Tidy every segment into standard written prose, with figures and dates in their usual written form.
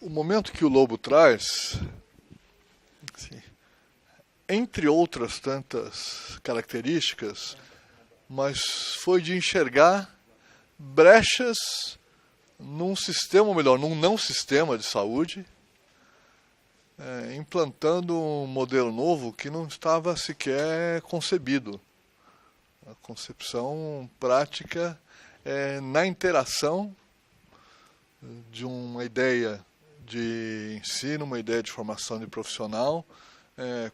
O momento que o Lobo traz, assim, entre outras tantas características, mas foi de enxergar brechas num sistema, ou melhor, num não sistema de saúde, implantando um modelo novo que não estava sequer concebido. A concepção prática na interação de uma ideia de ensino, uma ideia de formação de profissional,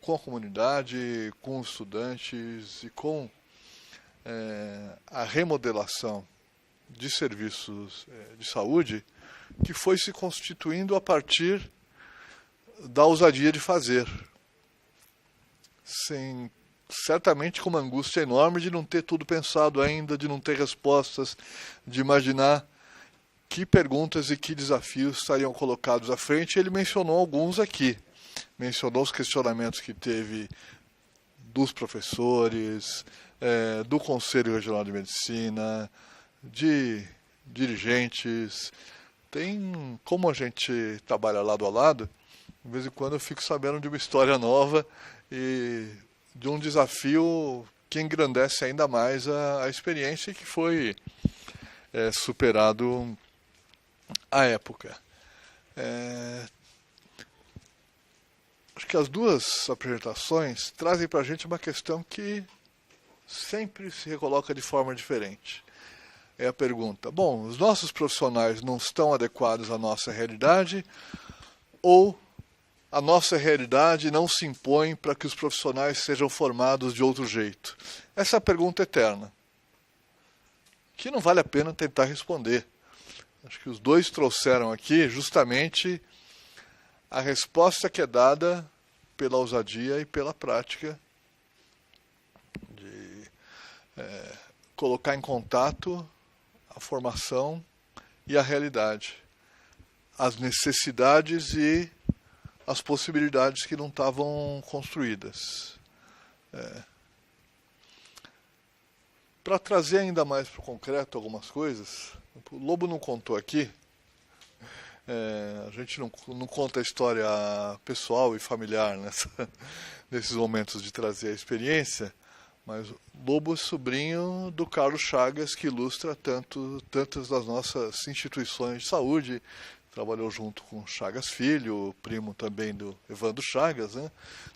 com a comunidade, com os estudantes e com a remodelação de serviços de saúde, que foi se constituindo a partir da ousadia de fazer, certamente com uma angústia enorme de não ter tudo pensado ainda, de não ter respostas, de imaginar que perguntas e que desafios estariam colocados à frente. Ele mencionou alguns aqui. Mencionou os questionamentos que teve dos professores, do Conselho Regional de Medicina, de dirigentes. Tem, como a gente trabalha lado a lado, de vez em quando eu fico sabendo de uma história nova e de um desafio que engrandece ainda mais a experiência e que foi superado à época. Acho que as duas apresentações trazem para a gente uma questão que sempre se recoloca de forma diferente. É a pergunta: bom, os nossos profissionais não estão adequados à nossa realidade, ou a nossa realidade não se impõe para que os profissionais sejam formados de outro jeito? Essa é a pergunta eterna, que não vale a pena tentar responder. Acho que os dois trouxeram aqui justamente a resposta que é dada pela ousadia e pela prática de colocar em contato a formação e a realidade, as necessidades e as possibilidades que não estavam construídas. Para trazer ainda mais para o concreto algumas coisas, o Lobo não contou aqui, a gente não conta a história pessoal e familiar nesses momentos de trazer a experiência, mas o Lobo é sobrinho do Carlos Chagas, que ilustra tantas das nossas instituições de saúde. Trabalhou junto com Chagas Filho, primo também do Evandro Chagas.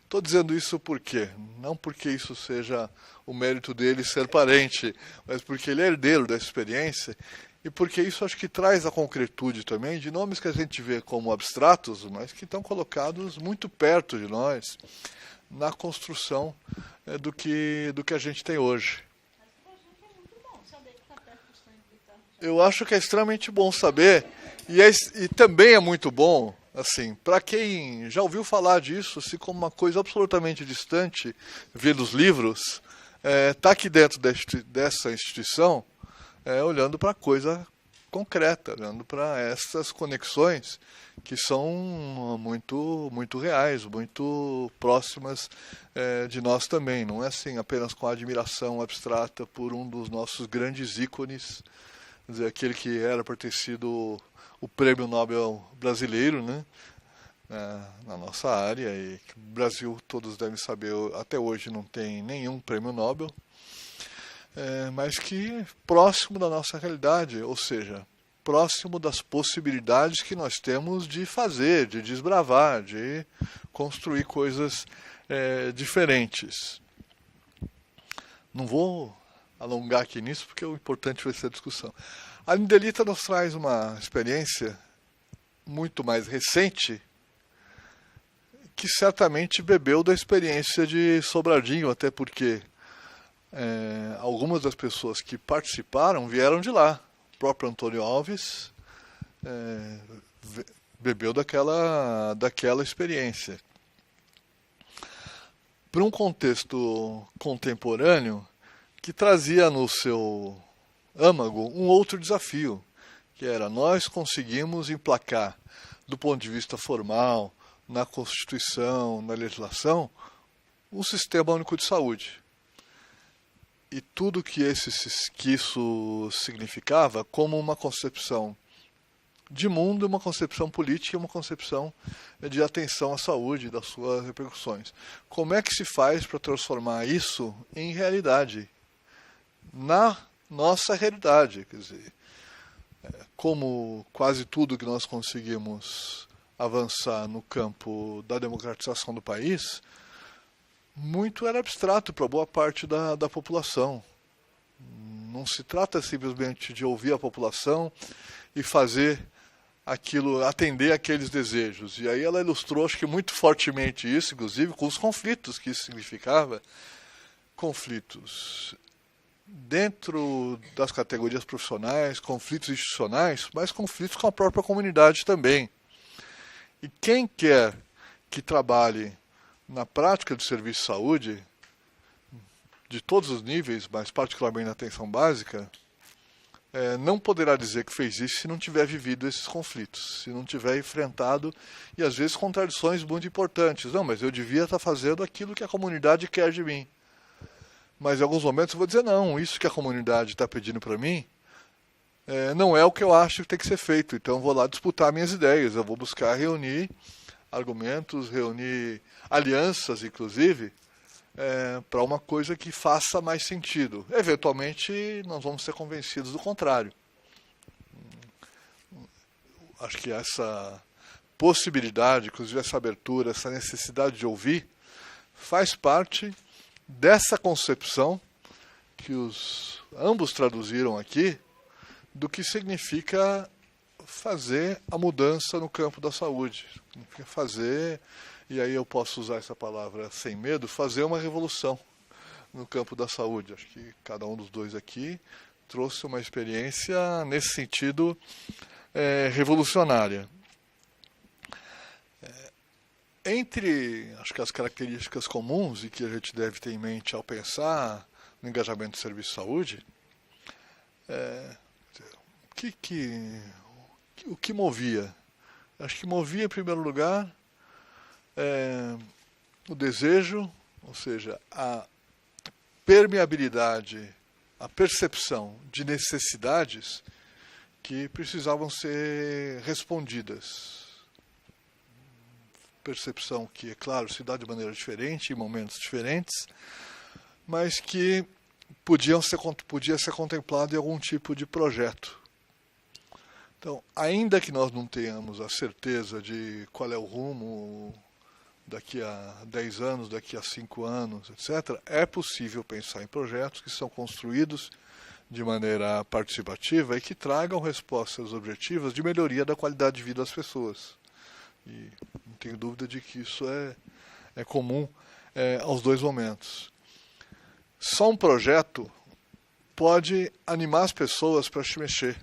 Estou dizendo isso por quê? Não porque isso seja o mérito dele ser parente, mas porque ele é herdeiro dessa experiência e porque isso acho que traz a concretude também de nomes que a gente vê como abstratos, mas que estão colocados muito perto de nós na construção do que a gente tem hoje. Eu acho que é extremamente bom saber, e também é muito bom, assim, para quem já ouviu falar disso, assim, como uma coisa absolutamente distante, vendo os livros, tá aqui dentro dessa instituição, olhando para a coisa concreta, olhando para essas conexões que são muito, muito reais, muito próximas de nós também. Não é assim apenas com a admiração abstrata por um dos nossos grandes ícones, quer dizer, aquele que era para ter sido o prêmio Nobel brasileiro, né, na nossa área, e que o Brasil, todos devem saber, até hoje não tem nenhum prêmio Nobel, mas que próximo da nossa realidade, ou seja, próximo das possibilidades que nós temos de fazer, de desbravar, de construir coisas diferentes. Não vou alongar aqui nisso, porque o importante vai ser a discussão. A Lindelita nos traz uma experiência muito mais recente, que certamente bebeu da experiência de Sobradinho, até porque algumas das pessoas que participaram vieram de lá. O próprio Antônio Alves bebeu daquela experiência. Para um contexto contemporâneo, que trazia no seu âmago um outro desafio, que era: nós conseguimos emplacar, do ponto de vista formal, na Constituição, na legislação, um sistema único de saúde. E tudo que isso significava como uma concepção de mundo, uma concepção política e uma concepção de atenção à saúde e das suas repercussões. Como é que se faz para transformar isso em realidade? Na nossa realidade, quer dizer, como quase tudo que nós conseguimos avançar no campo da democratização do país, muito era abstrato para boa parte da população. Não se trata simplesmente de ouvir a população e fazer aquilo, atender aqueles desejos. E aí ela ilustrou, acho que muito fortemente isso, inclusive com os conflitos que isso significava. Conflitos dentro das categorias profissionais, conflitos institucionais, mas conflitos com a própria comunidade também. E quem quer que trabalhe na prática do serviço de saúde, de todos os níveis, mas particularmente na atenção básica, não poderá dizer que fez isso se não tiver vivido esses conflitos, se não tiver enfrentado, e às vezes contradições muito importantes. Não, mas eu devia estar fazendo aquilo que a comunidade quer de mim. Mas em alguns momentos eu vou dizer, não, isso que a comunidade está pedindo para mim não é o que eu acho que tem que ser feito. Então eu vou lá disputar minhas ideias, eu vou buscar reunir argumentos, reunir alianças, inclusive, para uma coisa que faça mais sentido. Eventualmente nós vamos ser convencidos do contrário. Acho que essa possibilidade, inclusive essa abertura, essa necessidade de ouvir, faz parte dessa concepção que ambos traduziram aqui, do que significa fazer a mudança no campo da saúde. Significa fazer, e aí eu posso usar essa palavra sem medo, fazer uma revolução no campo da saúde. Acho que cada um dos dois aqui trouxe uma experiência nesse sentido revolucionária. Entre, acho que as características comuns e que a gente deve ter em mente ao pensar no engajamento do serviço de saúde, o que movia? Acho que movia, em primeiro lugar, o desejo, ou seja, a permeabilidade, a percepção de necessidades que precisavam ser respondidas. Percepção que, é claro, se dá de maneira diferente, em momentos diferentes, mas que podia ser contemplado em algum tipo de projeto. Então, ainda que nós não tenhamos a certeza de qual é o rumo daqui a 10 anos, daqui a 5 anos, etc., é possível pensar em projetos que são construídos de maneira participativa e que tragam respostas objetivas de melhoria da qualidade de vida das pessoas. E não tenho dúvida de que isso é comum aos dois momentos. Só um projeto pode animar as pessoas para se mexer.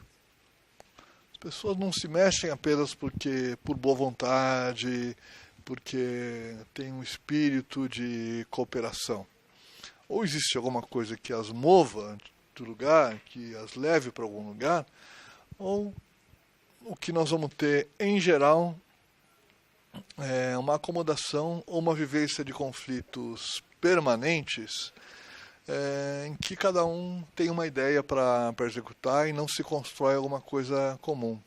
As pessoas não se mexem apenas por boa vontade, porque tem um espírito de cooperação. Ou existe alguma coisa que as mova do lugar, que as leve para algum lugar, ou o que nós vamos ter, em geral, uma acomodação ou uma vivência de conflitos permanentes em que cada um tem uma ideia para executar e não se constrói alguma coisa comum.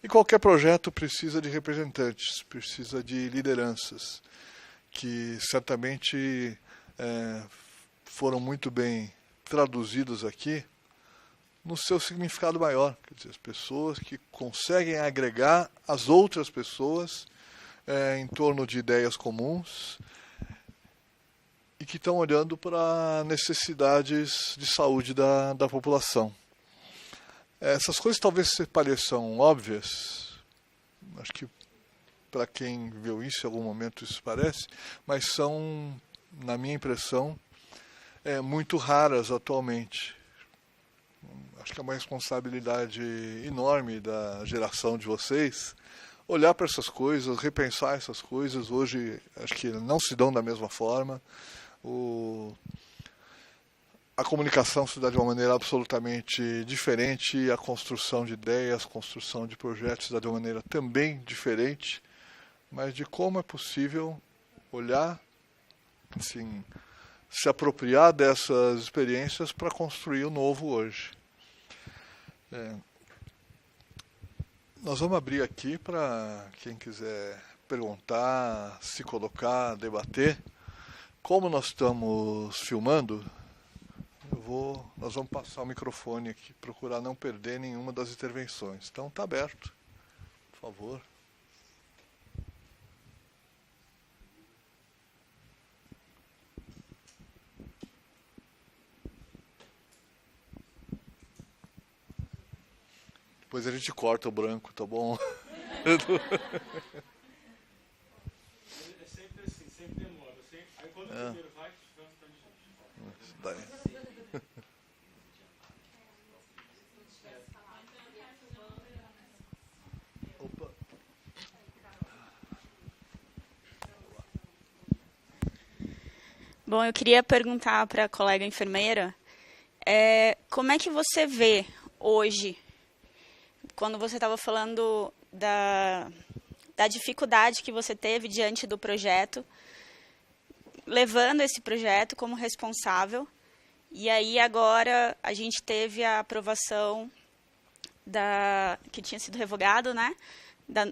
E qualquer projeto precisa de representantes, precisa de lideranças, que certamente foram muito bem traduzidos aqui no seu significado maior. Quer dizer, as pessoas que conseguem agregar as outras pessoas em torno de ideias comuns e que estão olhando para necessidades de saúde da população. Essas coisas talvez pareçam óbvias, acho que para quem viu isso em algum momento isso parece, mas são, na minha impressão, muito raras atualmente. Acho que é uma responsabilidade enorme da geração de vocês olhar para essas coisas, repensar essas coisas. Hoje acho que não se dão da mesma forma. A comunicação se dá de uma maneira absolutamente diferente, a construção de ideias, a construção de projetos se dá de uma maneira também diferente, mas de como é possível olhar, assim, se apropriar dessas experiências para construir o novo hoje. Nós vamos abrir aqui para quem quiser perguntar, se colocar, debater. Como nós estamos filmando, nós vamos passar o microfone aqui, procurar não perder nenhuma das intervenções. Então está aberto, por favor. Depois a gente corta o branco, tá bom? É sempre assim, sempre demora. Aí quando o primeiro vai, Daí. Opa. Bom, eu queria perguntar para a colega enfermeira, como é que você vê hoje, quando você estava falando da dificuldade que você teve diante do projeto, levando esse projeto como responsável, e aí agora a gente teve a aprovação que tinha sido revogado, né,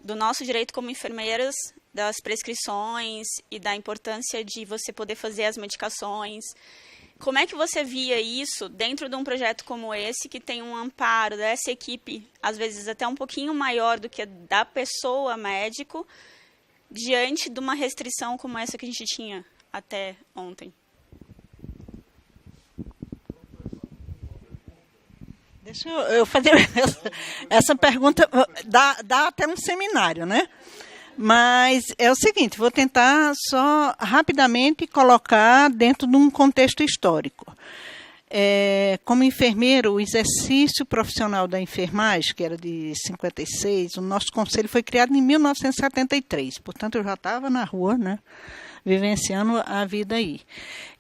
do nosso direito como enfermeiras, das prescrições e da importância de você poder fazer as medicações. Como é que você via isso dentro de um projeto como esse, que tem um amparo dessa equipe, às vezes até um pouquinho maior do que da pessoa médico, diante de uma restrição como essa que a gente tinha até ontem? Deixa eu fazer essa pergunta, dá até um seminário, né? Mas é o seguinte, vou tentar só rapidamente colocar dentro de um contexto histórico. Como enfermeiro, o exercício profissional da enfermagem, que era de 56, o nosso conselho foi criado em 1973, portanto eu já estava na rua, né, vivenciando a vida aí.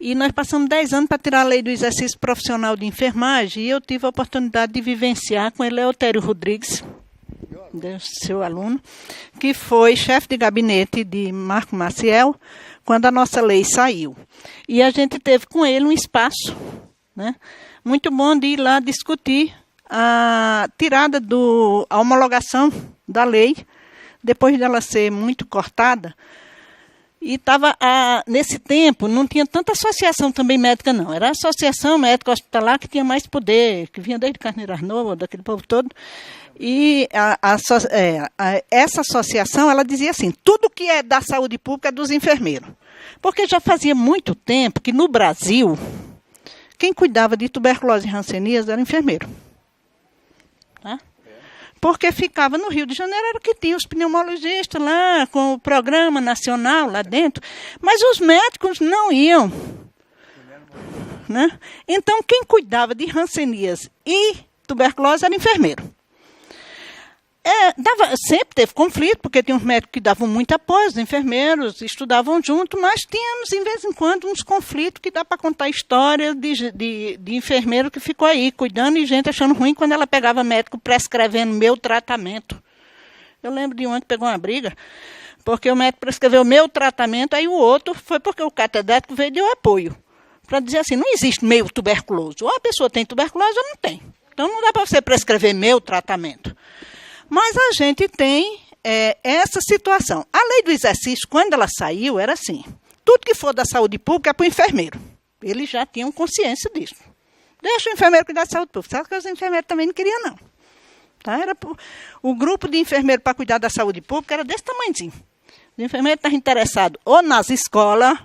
E nós passamos 10 anos para tirar a lei do exercício profissional de enfermagem, e eu tive a oportunidade de vivenciar com Eleutério Rodrigues, seu aluno, que foi chefe de gabinete de Marco Maciel, quando a nossa lei saiu. E a gente teve com ele um espaço, né, muito bom de ir lá discutir a tirada a homologação da lei, depois dela ser muito cortada. E estava, nesse tempo, não tinha tanta associação também médica, não. Era a associação médica hospitalar que tinha mais poder, que vinha desde Carneiro Arnoux, daquele povo todo. E essa associação, ela dizia assim, tudo que é da saúde pública é dos enfermeiros. Porque já fazia muito tempo que no Brasil, quem cuidava de tuberculose e hanseníase era enfermeiro. Tá? Porque ficava no Rio de Janeiro, era que tinha os pneumologistas lá, com o programa nacional lá dentro, mas os médicos não iam. Né? Então, quem cuidava de hanseníase e tuberculose era enfermeiro. Sempre teve conflito, porque tinha uns médicos que davam muito apoio, os enfermeiros estudavam junto, mas tínhamos, de vez em quando, uns conflitos que dá para contar história de enfermeiro que ficou aí, cuidando, e gente achando ruim quando ela pegava médico prescrevendo meu tratamento. Eu lembro de um que pegou uma briga, porque o médico prescreveu meu tratamento, aí o outro foi porque o catedrático veio e deu apoio, para dizer assim, não existe meio tuberculoso, ou a pessoa tem tuberculose ou não tem. Então não dá para você prescrever meu tratamento. Mas a gente tem essa situação. A lei do exercício, quando ela saiu, era assim. Tudo que for da saúde pública é para o enfermeiro. Eles já tinham consciência disso. Deixa o enfermeiro cuidar da saúde pública. Sabe que os enfermeiros também não queriam, não. Tá? O grupo de enfermeiros para cuidar da saúde pública era desse tamanhozinho. O enfermeiro estava interessado ou nas escolas,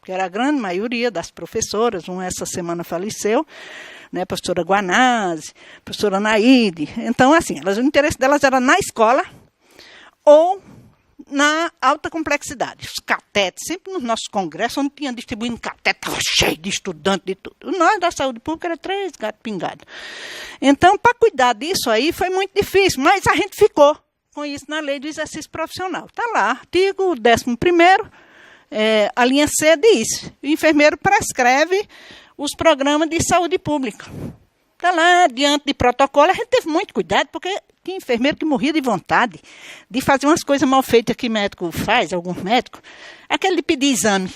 que era a grande maioria das professoras, uma essa semana faleceu, né, a professora Guanazzi, a professora Naide. Então, assim, o interesse delas era na escola ou na alta complexidade. Os catetes, sempre nos nossos congressos, onde tinha distribuindo catete, estava cheio de estudantes, de tudo. Nós, da saúde pública, era 3 gatos pingados. Então, para cuidar disso aí, foi muito difícil, mas a gente ficou com isso na lei do exercício profissional. Está lá, artigo 11º, a linha C diz, o enfermeiro prescreve os programas de saúde pública. Está lá, diante de protocolo, a gente teve muito cuidado, porque tinha enfermeiro que morria de vontade de fazer umas coisas mal feitas que médico faz, alguns médicos, aquele de pedir exame.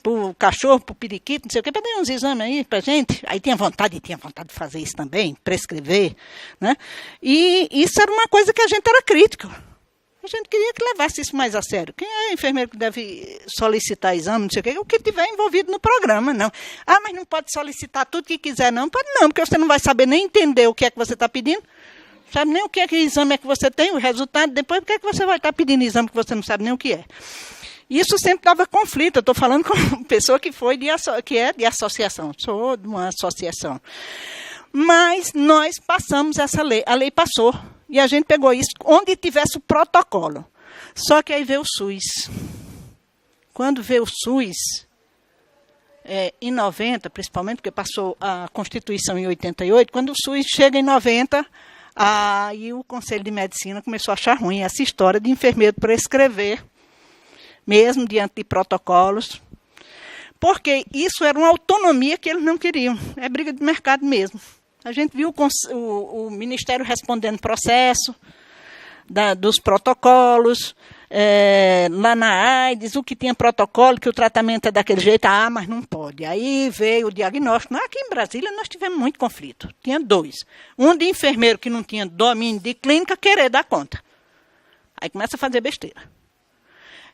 pro cachorro, pro periquito, não sei o quê, para dar uns exames aí pra gente. Aí tinha vontade de fazer isso também, prescrever, né? E isso era uma coisa que a gente era crítico. A gente queria que levasse isso mais a sério. Quem é enfermeiro que deve solicitar exame, não sei o quê, o que tiver envolvido no programa, não. Ah, mas não pode solicitar tudo que quiser, não. Pode não, porque você não vai saber nem entender o que é que você está pedindo. Sabe nem o que exame é que você tem, o resultado, depois por que é que você vai estar pedindo exame que você não sabe nem o que é. Isso sempre dava conflito. Eu estou falando com uma pessoa que é de associação, sou de uma associação. Mas nós passamos essa lei, a lei passou, e a gente pegou isso onde tivesse o protocolo. Só que aí veio o SUS. Quando veio o SUS, em 90, principalmente, porque passou a Constituição em 88, quando o SUS chega em 90, aí o Conselho de Medicina começou a achar ruim essa história de enfermeiro prescrever, mesmo diante de protocolos, porque isso era uma autonomia que eles não queriam. É briga de mercado mesmo. A gente viu o Ministério respondendo processo dos protocolos, lá na AIDS, o que tinha protocolo, que o tratamento é daquele jeito, mas não pode. Aí veio o diagnóstico. Aqui em Brasília nós tivemos muito conflito. Tinha dois. Um de enfermeiro que não tinha domínio de clínica querer dar conta. Aí começa a fazer besteira.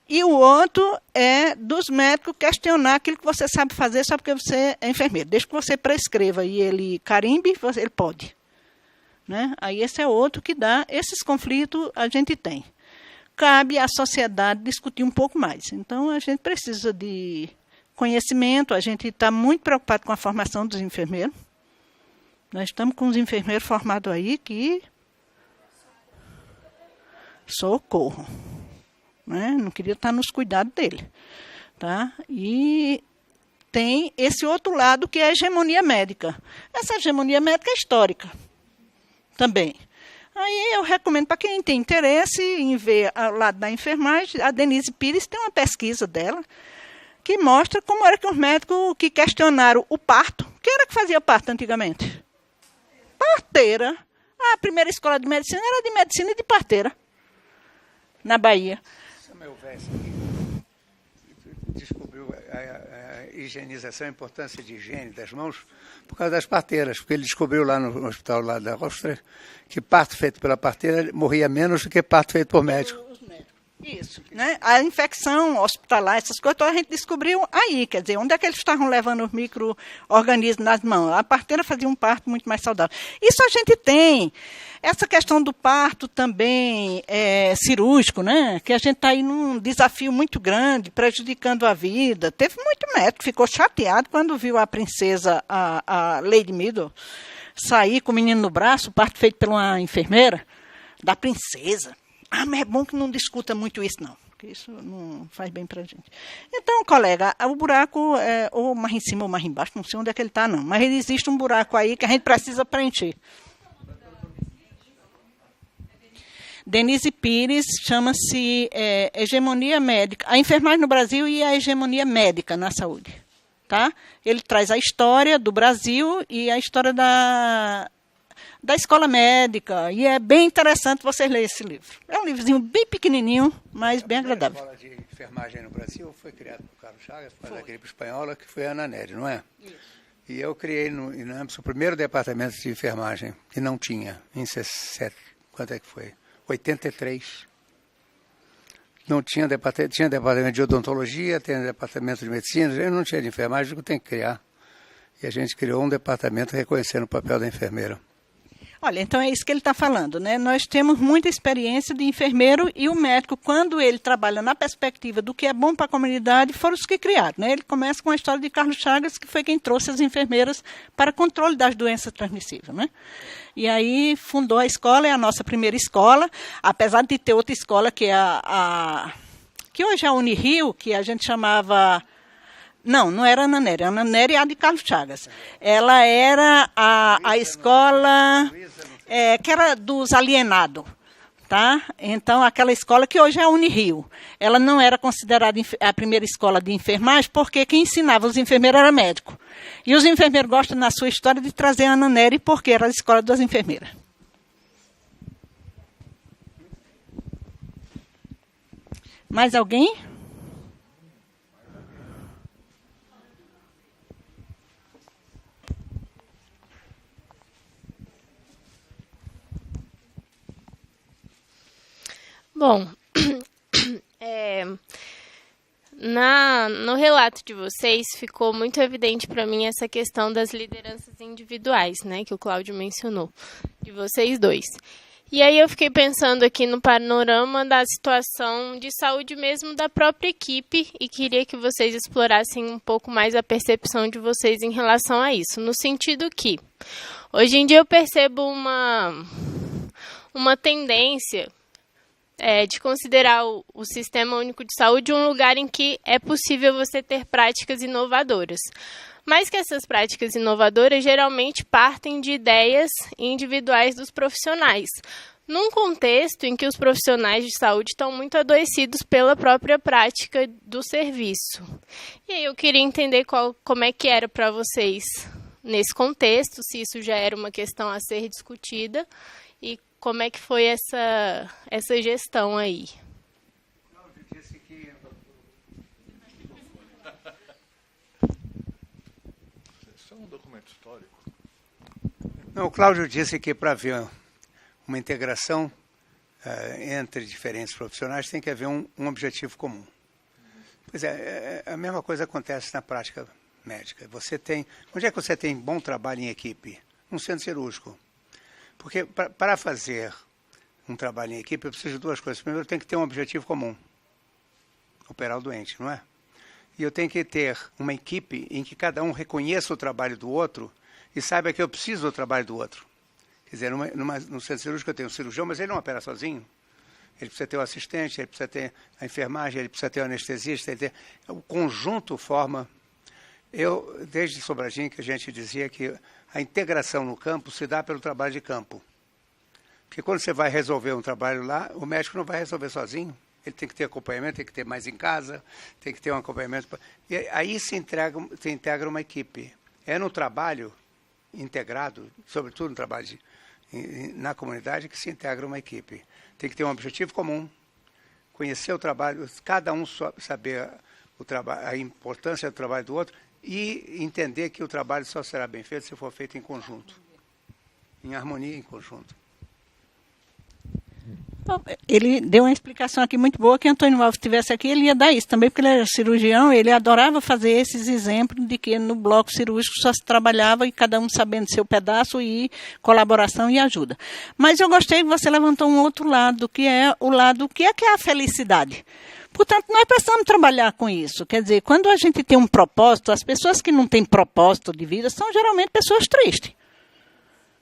E o outro é dos médicos questionar aquilo que você sabe fazer só porque você é enfermeiro. Desde que você prescreva e ele carimbe, ele pode. Né? Aí esse é outro que dá. Esses conflitos a gente tem. Cabe à sociedade discutir um pouco mais. Então, a gente precisa de conhecimento. A gente está muito preocupado com a formação dos enfermeiros. Nós estamos com os enfermeiros formados aí que... socorro. Né? Não queria estar nos cuidados dele. Tá? E tem esse outro lado que é a hegemonia médica. Essa hegemonia médica é histórica também. Aí eu recomendo para quem tem interesse em ver ao lado da enfermagem, a Denise Pires tem uma pesquisa dela que mostra como era que os médicos que questionaram o parto. Quem era que fazia parto antigamente? Parteira. A primeira escola de medicina era de medicina e de parteira, na Bahia. Samuel Vess descobriu a higienização, a importância de higiene das mãos por causa das parteiras, porque ele descobriu lá no hospital lá da Áustria que parto feito pela parteira morria menos do que parto feito por médico. Isso, né? A infecção hospitalar, essas coisas, a gente descobriu aí, quer dizer, onde é que eles estavam levando os micro-organismos nas mãos? A parteira fazia um parto muito mais saudável. Isso a gente tem. Essa questão do parto também cirúrgico, né? Que a gente está aí num desafio muito grande, prejudicando a vida. Teve muito médico que ficou chateado quando viu a princesa, a Lady Middle, sair com o menino no braço, parto feito por uma enfermeira, da princesa. Mas é bom que não discuta muito isso, não, porque isso não faz bem para a gente. Então, colega, o buraco é ou mais em cima ou mais embaixo, não sei onde é que ele está, não. Mas existe um buraco aí que a gente precisa preencher. Denise Pires, chama-se Hegemonia Médica. A enfermagem no Brasil e a hegemonia médica na saúde. Tá? Ele traz a história do Brasil e a história da escola médica, e é bem interessante vocês lerem esse livro. É um livrozinho bem pequenininho, mas bem agradável. A escola de enfermagem no Brasil foi criada por Carlos Chagas, da gripe espanhola, que foi a Ana Nery, não é? Isso. E eu criei no INAMPS o primeiro departamento de enfermagem, que não tinha, em 60, quanto é que foi? 83. Não tinha departamento, tinha departamento de odontologia, tinha departamento de medicina, eu não tinha de enfermagem, eu tenho que criar. E a gente criou um departamento reconhecendo o papel da enfermeira. Olha, então é isso que ele está falando, né? Nós temos muita experiência de enfermeiro e o médico, quando ele trabalha na perspectiva do que é bom para a comunidade, foram os que criaram, né? Ele começa com a história de Carlos Chagas, que foi quem trouxe as enfermeiras para controle das doenças transmissíveis, né? E aí fundou a escola, é a nossa primeira escola, apesar de ter outra escola que é que hoje é a Unirio, que a gente chamava... Não era a Ana Nery. A Ana Nery é a de Carlos Chagas. Ela era a escola que era dos alienados. Tá? Então, aquela escola que hoje é a Unirio. Ela não era considerada a primeira escola de enfermagem, porque quem ensinava os enfermeiros era médico. E os enfermeiros gostam, na sua história, de trazer a Ana Nery, porque era a escola das enfermeiras. Mais alguém? Bom, no relato de vocês ficou muito evidente para mim essa questão das lideranças individuais, né, que o Cláudio mencionou, de vocês dois. E aí eu fiquei pensando aqui no panorama da situação de saúde mesmo da própria equipe e queria que vocês explorassem um pouco mais a percepção de vocês em relação a isso, no sentido que hoje em dia eu percebo uma tendência de considerar o Sistema Único de Saúde um lugar em que é possível você ter práticas inovadoras. Mas que essas práticas inovadoras geralmente partem de ideias individuais dos profissionais, num contexto em que os profissionais de saúde estão muito adoecidos pela própria prática do serviço. E aí eu queria entender como é que era para vocês nesse contexto, se isso já era uma questão a ser discutida e como é que foi essa gestão aí. Não, o Cláudio disse que para haver uma integração entre diferentes profissionais tem que haver um objetivo comum. Pois é, a mesma coisa acontece na prática médica. Onde é que você tem bom trabalho em equipe? Num centro cirúrgico. Porque para fazer um trabalho em equipe eu preciso de duas coisas. Primeiro, eu tenho que ter um objetivo comum. Operar o doente, não é? E eu tenho que ter uma equipe em que cada um reconheça o trabalho do outro e saiba que eu preciso do trabalho do outro. Quer dizer, no centro cirúrgico eu tenho um cirurgião, mas ele não opera sozinho. Ele precisa ter o assistente, ele precisa ter a enfermagem, ele precisa ter o anestesista. O conjunto forma... desde Sobradinho, que a gente dizia que a integração no campo se dá pelo trabalho de campo. Porque quando você vai resolver um trabalho lá, o médico não vai resolver sozinho. Ele tem que ter acompanhamento, tem que ter mais em casa, tem que ter um acompanhamento. E aí se integra uma equipe. É no trabalho integrado, sobretudo no trabalho na comunidade, que se integra uma equipe. Tem que ter um objetivo comum, conhecer o trabalho, cada um saber a importância do trabalho do outro e entender que o trabalho só será bem feito se for feito em conjunto, em harmonia, em conjunto. Ele deu uma explicação aqui muito boa, que Antônio Alves estivesse aqui, ele ia dar isso também, porque ele era cirurgião, ele adorava fazer esses exemplos de que no bloco cirúrgico só se trabalhava e cada um sabendo seu pedaço e colaboração e ajuda. Mas eu gostei que você levantou um outro lado, que é o lado, que é a felicidade. Portanto, nós precisamos trabalhar com isso. Quer dizer, quando a gente tem um propósito, as pessoas que não têm propósito de vida são geralmente pessoas tristes.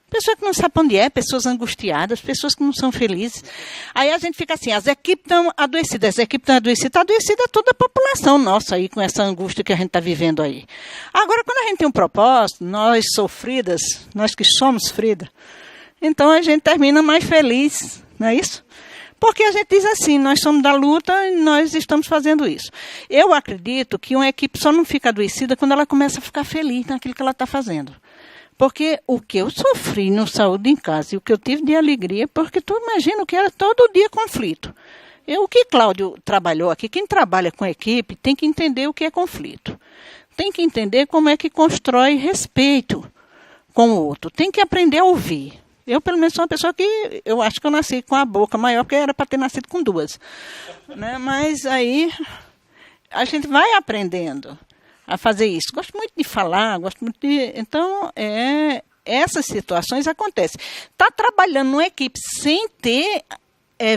Pessoas que não sabem onde é, pessoas angustiadas, pessoas que não são felizes. Aí a gente fica assim, as equipes estão adoecidas, está adoecida toda a população nossa aí, com essa angústia que a gente está vivendo aí. Agora, quando a gente tem um propósito, nós sofridas, nós que somos sofridas, então a gente termina mais feliz, não é isso? Porque a gente diz assim, nós somos da luta e nós estamos fazendo isso. Eu acredito que uma equipe só não fica adoecida quando ela começa a ficar feliz naquilo que ela está fazendo. Porque o que eu sofri no Saúde em Casa e o que eu tive de alegria, porque tu imagina que era todo dia conflito. O que Cláudio trabalhou aqui, quem trabalha com equipe tem que entender o que é conflito. Tem que entender como é que constrói respeito com o outro. Tem que aprender a ouvir. Eu, pelo menos, sou uma pessoa que eu acho que eu nasci com a boca maior, porque era para ter nascido com duas. Né? Mas aí a gente vai aprendendo a fazer isso. Gosto muito de falar, Então, essas situações acontecem. Está trabalhando numa equipe sem ter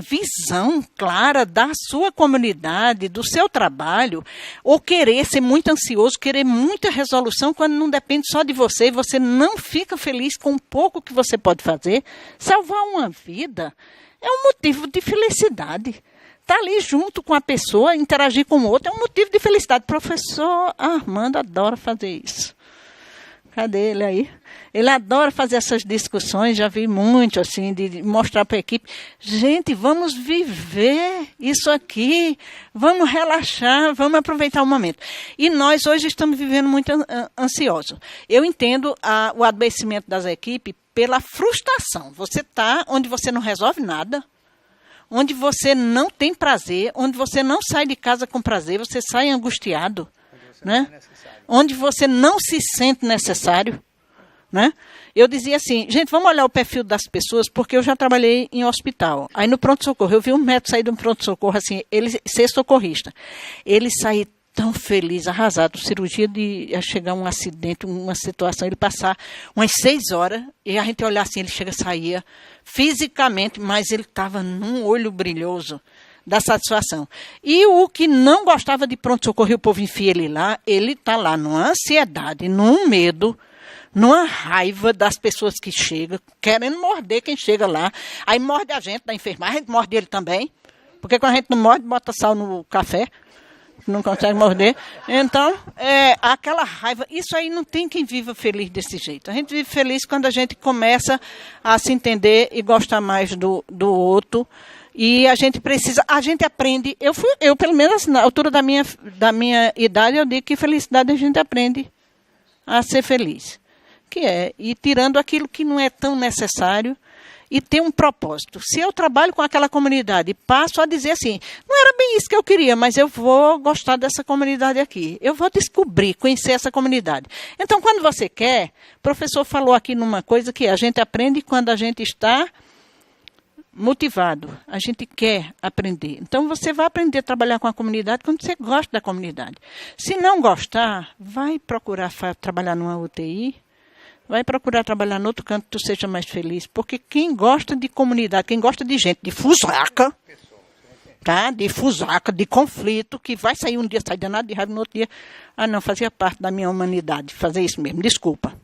visão clara da sua comunidade, do seu trabalho, ou querer ser muito ansioso, querer muita resolução, quando não depende só de você, e você não fica feliz com o pouco que você pode fazer. Salvar uma vida é um motivo de felicidade. Estar ali junto com a pessoa, interagir com o outro, é um motivo de felicidade. O professor Armando adora fazer isso. Cadê ele aí? Ele adora fazer essas discussões, já vi muito, assim, de mostrar para a equipe. Gente, vamos viver isso aqui, vamos relaxar, vamos aproveitar o momento. E nós hoje estamos vivendo muito ansiosos. Eu entendo o adoecimento das equipes pela frustração. Você está onde você não resolve nada, onde você não tem prazer, onde você não sai de casa com prazer, você sai angustiado, né? Onde você não se sente necessário, né? Eu dizia assim, gente, vamos olhar o perfil das pessoas, porque eu já trabalhei em hospital. Aí no pronto-socorro, eu vi um médico sair de um pronto-socorro, assim, ele ser socorrista. Ele sair tão feliz, arrasado, cirurgia de chegar um acidente, uma situação, ele passar umas 6 horas, e a gente olhar assim, ele saía fisicamente, mas ele estava num olho brilhoso da satisfação. E o que não gostava de pronto-socorro, o povo enfia ele lá, ele está lá numa ansiedade, num medo, numa raiva das pessoas que chegam, querendo morder quem chega lá. Aí morde a gente da enfermagem, a gente morde ele também, porque quando a gente não morde, bota sal no café, não consegue morder. Então, aquela raiva, isso aí não tem quem viva feliz desse jeito. A gente vive feliz quando a gente começa a se entender e gostar mais do outro. E a gente aprende. Eu pelo menos na altura da minha idade, eu digo que felicidade a gente aprende a ser feliz. Que é ir tirando aquilo que não é tão necessário e ter um propósito. Se eu trabalho com aquela comunidade, passo a dizer assim, não era bem isso que eu queria, mas eu vou gostar dessa comunidade aqui. Eu vou descobrir, conhecer essa comunidade. Então, quando você quer, o professor falou aqui numa coisa que a gente aprende quando a gente está motivado. A gente quer aprender. Então, você vai aprender a trabalhar com a comunidade quando você gosta da comunidade. Se não gostar, vai procurar trabalhar numa UTI, vai procurar trabalhar em outro canto que tu seja mais feliz. Porque quem gosta de comunidade, quem gosta de gente, de fusaca, tá? De fusaca, de conflito, que vai sair um dia, sai danado de raiva, no outro dia, não, fazia parte da minha humanidade, fazer isso mesmo, desculpa.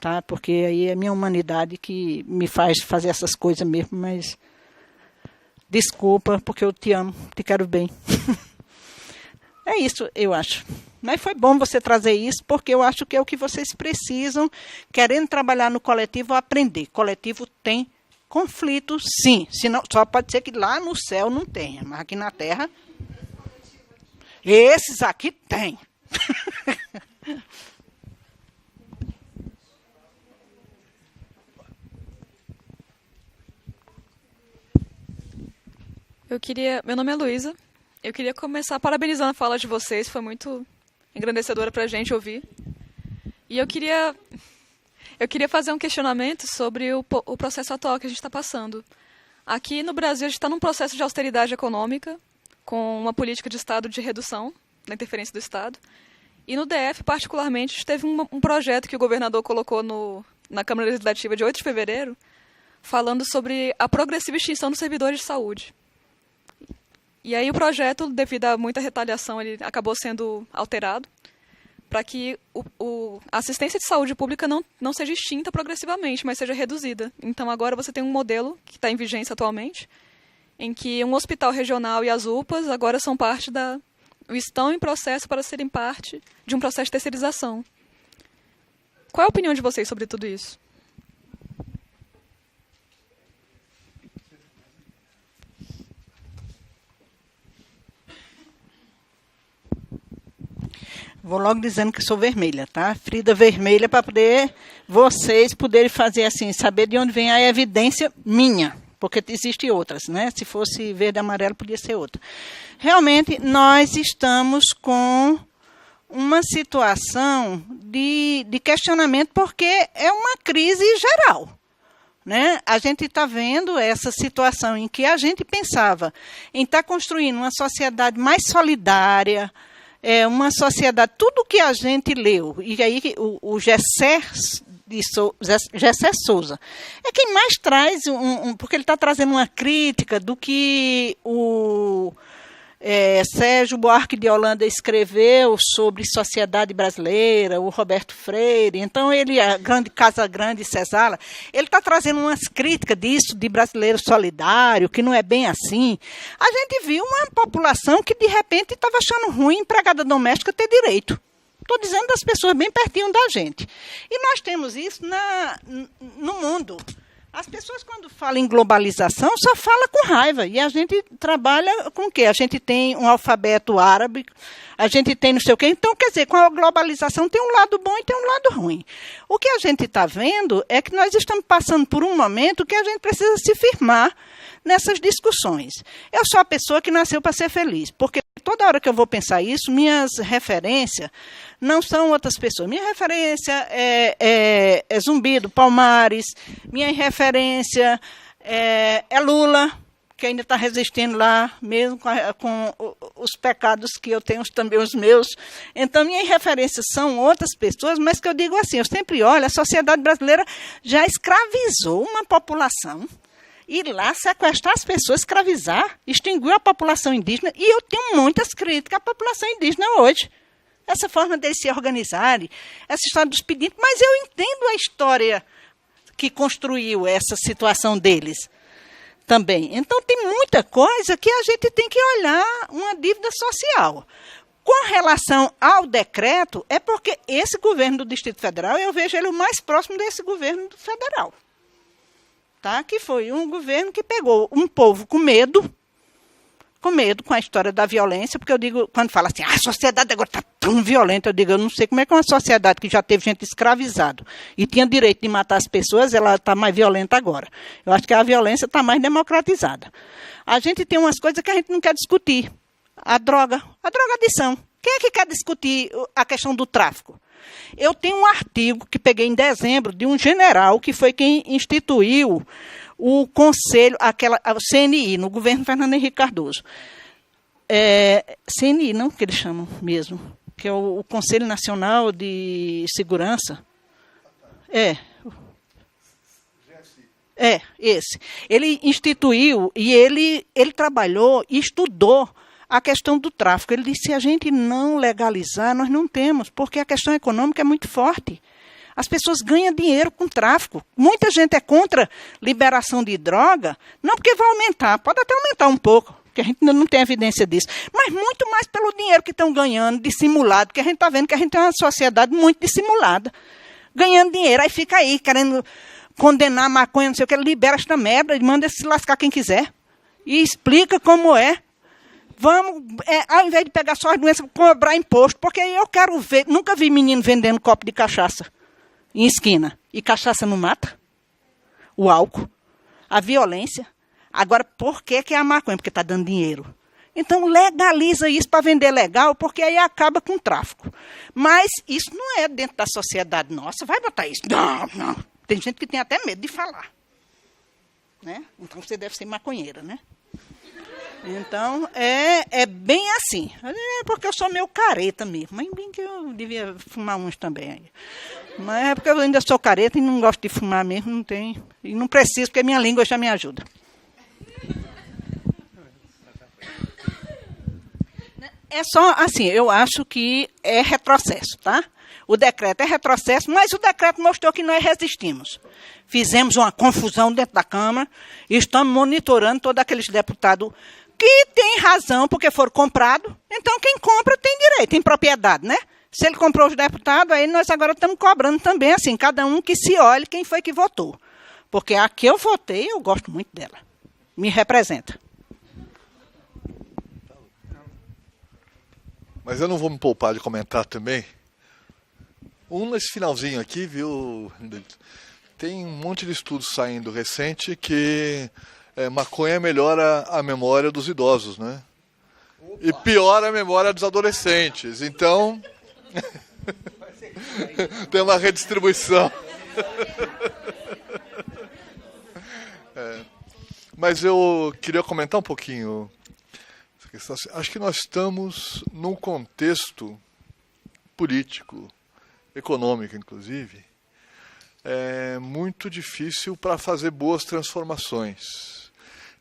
Tá? Porque aí é a minha humanidade que me faz fazer essas coisas mesmo, mas desculpa, porque eu te amo, te quero bem. É isso, eu acho. Mas foi bom você trazer isso, porque eu acho que é o que vocês precisam, querendo trabalhar no coletivo, aprender. Coletivo tem conflito, sim. Senão, só pode ser que lá no céu não tenha, mas aqui na Terra, esses aqui tem. Meu nome é Luísa. Eu queria começar parabenizando a fala de vocês, foi muito engrandecedora para a gente ouvir. E eu queria fazer um questionamento sobre o processo atual que a gente está passando. Aqui no Brasil, a gente está num processo de austeridade econômica, com uma política de Estado de redução da interferência do Estado. E no DF, particularmente, a gente teve um projeto que o governador colocou na Câmara Legislativa de 8 de fevereiro, falando sobre a progressiva extinção dos servidores de saúde. E aí o projeto, devido a muita retaliação, ele acabou sendo alterado para que a assistência de saúde pública não seja extinta progressivamente, mas seja reduzida. Então agora você tem um modelo que está em vigência atualmente, em que um hospital regional e as UPAs agora estão em processo para serem parte de um processo de terceirização. Qual é a opinião de vocês sobre tudo isso? Vou logo dizendo que sou vermelha, tá? Frida vermelha para vocês poderem fazer assim, saber de onde vem a evidência minha, porque existem outras, né? Se fosse verde e amarelo, podia ser outra. Realmente, nós estamos com uma situação de questionamento, porque é uma crise geral. Né? A gente está vendo essa situação em que a gente pensava em estar construindo uma sociedade mais solidária, uma sociedade, tudo que a gente leu, e aí o Gessé Souza é quem mais traz, porque ele está trazendo uma crítica do que o Sérgio Buarque de Holanda escreveu sobre sociedade brasileira, o Roberto Freire. Então, Casa Grande e Cesala, ele está trazendo umas críticas disso, de brasileiro solidário, que não é bem assim. A gente viu uma população que, de repente, estava achando ruim empregada doméstica ter direito. Estou dizendo das pessoas bem pertinho da gente. E nós temos isso no mundo. As pessoas, quando falam em globalização, só falam com raiva. E a gente trabalha com o quê? A gente tem um alfabeto árabe, a gente tem não sei o quê. Então, quer dizer, com a globalização tem um lado bom e tem um lado ruim. O que a gente está vendo é que nós estamos passando por um momento que a gente precisa se firmar nessas discussões. Eu sou a pessoa que nasceu para ser feliz, porque toda hora que eu vou pensar isso, minhas referências não são outras pessoas. Minha referência é Zumbi do Palmares, minha referência é Lula, que ainda está resistindo lá, mesmo com os pecados que eu tenho, também os meus. Então, minhas referências são outras pessoas, mas que eu digo assim, eu sempre olho, a sociedade brasileira já escravizou uma população, ir lá sequestrar as pessoas, escravizar, extinguir a população indígena, e eu tenho muitas críticas à população indígena hoje. Essa forma deles se organizarem, essa história dos pedintes, mas eu entendo a história que construiu essa situação deles também. Então, tem muita coisa que a gente tem que olhar uma dívida social. Com relação ao decreto, é porque esse governo do Distrito Federal, eu vejo ele o mais próximo desse governo federal. Tá? Que foi um governo que pegou um povo com medo com a história da violência, porque eu digo, quando fala assim, a sociedade agora está tão violenta, eu digo, eu não sei como é que uma sociedade que já teve gente escravizada e tinha direito de matar as pessoas, ela está mais violenta agora. Eu acho que a violência está mais democratizada. A gente tem umas coisas que a gente não quer discutir. A drogadição. Quem é que quer discutir a questão do tráfico? Eu tenho um artigo que peguei em dezembro de um general que foi quem instituiu o conselho, o CNI, no governo Fernando Henrique Cardoso. CNI, não que eles chamam mesmo, que é o Conselho Nacional de Segurança. Esse. Ele instituiu e ele trabalhou e estudou a questão do tráfico. Ele disse, se a gente não legalizar, nós não temos, porque a questão econômica é muito forte. As pessoas ganham dinheiro com tráfico. Muita gente é contra liberação de droga, não porque vai aumentar, pode até aumentar um pouco, porque a gente ainda não tem evidência disso, mas muito mais pelo dinheiro que estão ganhando, dissimulado, porque a gente está vendo que a gente tem uma sociedade muito dissimulada, ganhando dinheiro, aí fica aí, querendo condenar a maconha, não sei o que, libera esta merda e manda se lascar quem quiser. E explica como é. Vamos, ao invés de pegar só as doenças, cobrar imposto, porque eu quero ver, nunca vi menino vendendo copo de cachaça em esquina. E cachaça não mata? O álcool, a violência. Agora, por que é a maconha? Porque está dando dinheiro. Então, legaliza isso para vender legal, porque aí acaba com o tráfico. Mas isso não é dentro da sociedade nossa. Vai botar isso. Não. Tem gente que tem até medo de falar. Né? Então, você deve ser maconheira, né? Então, é bem assim. É porque eu sou meio careta mesmo. Mas bem que eu devia fumar uns também. Aí. Mas é porque eu ainda sou careta e não gosto de fumar mesmo. Não tem. E não preciso, porque a minha língua já me ajuda. É só assim, eu acho que é retrocesso, tá? O decreto é retrocesso, mas o decreto mostrou que nós resistimos. Fizemos uma confusão dentro da Câmara e estamos monitorando todos aqueles deputados que têm razão porque foram comprados. Então, quem compra tem direito, tem propriedade, né? Se ele comprou os deputados, aí nós agora estamos cobrando também, assim, cada um que se olhe quem foi que votou. Porque a que eu votei, eu gosto muito dela. Me representa. Mas eu não vou me poupar de comentar também. Nesse finalzinho aqui, viu? Tem um monte de estudos saindo recente que maconha melhora a memória dos idosos, né? E piora a memória dos adolescentes. Então, tem uma redistribuição. Mas eu queria comentar um pouquinho. Acho que nós estamos num contexto político, econômico, inclusive, muito difícil para fazer boas transformações.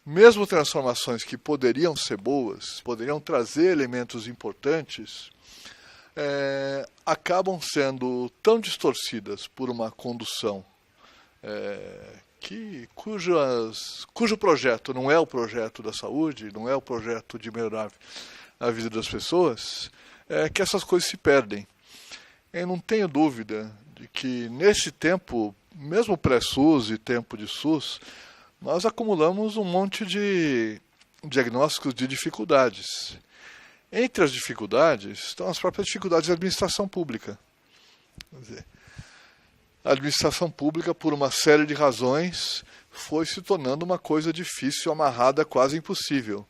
Mesmo transformações que poderiam ser boas, poderiam trazer elementos importantes, acabam sendo tão distorcidas por uma condução cujo projeto não é o projeto da saúde, não é o projeto de melhorar a vida das pessoas, que essas coisas se perdem. Eu não tenho dúvida de que nesse tempo, mesmo pré-SUS e tempo de SUS, nós acumulamos um monte de diagnósticos de dificuldades. Entre as dificuldades estão as próprias dificuldades da administração pública. Quer dizer, a administração pública, por uma série de razões, foi se tornando uma coisa difícil, amarrada, quase impossível.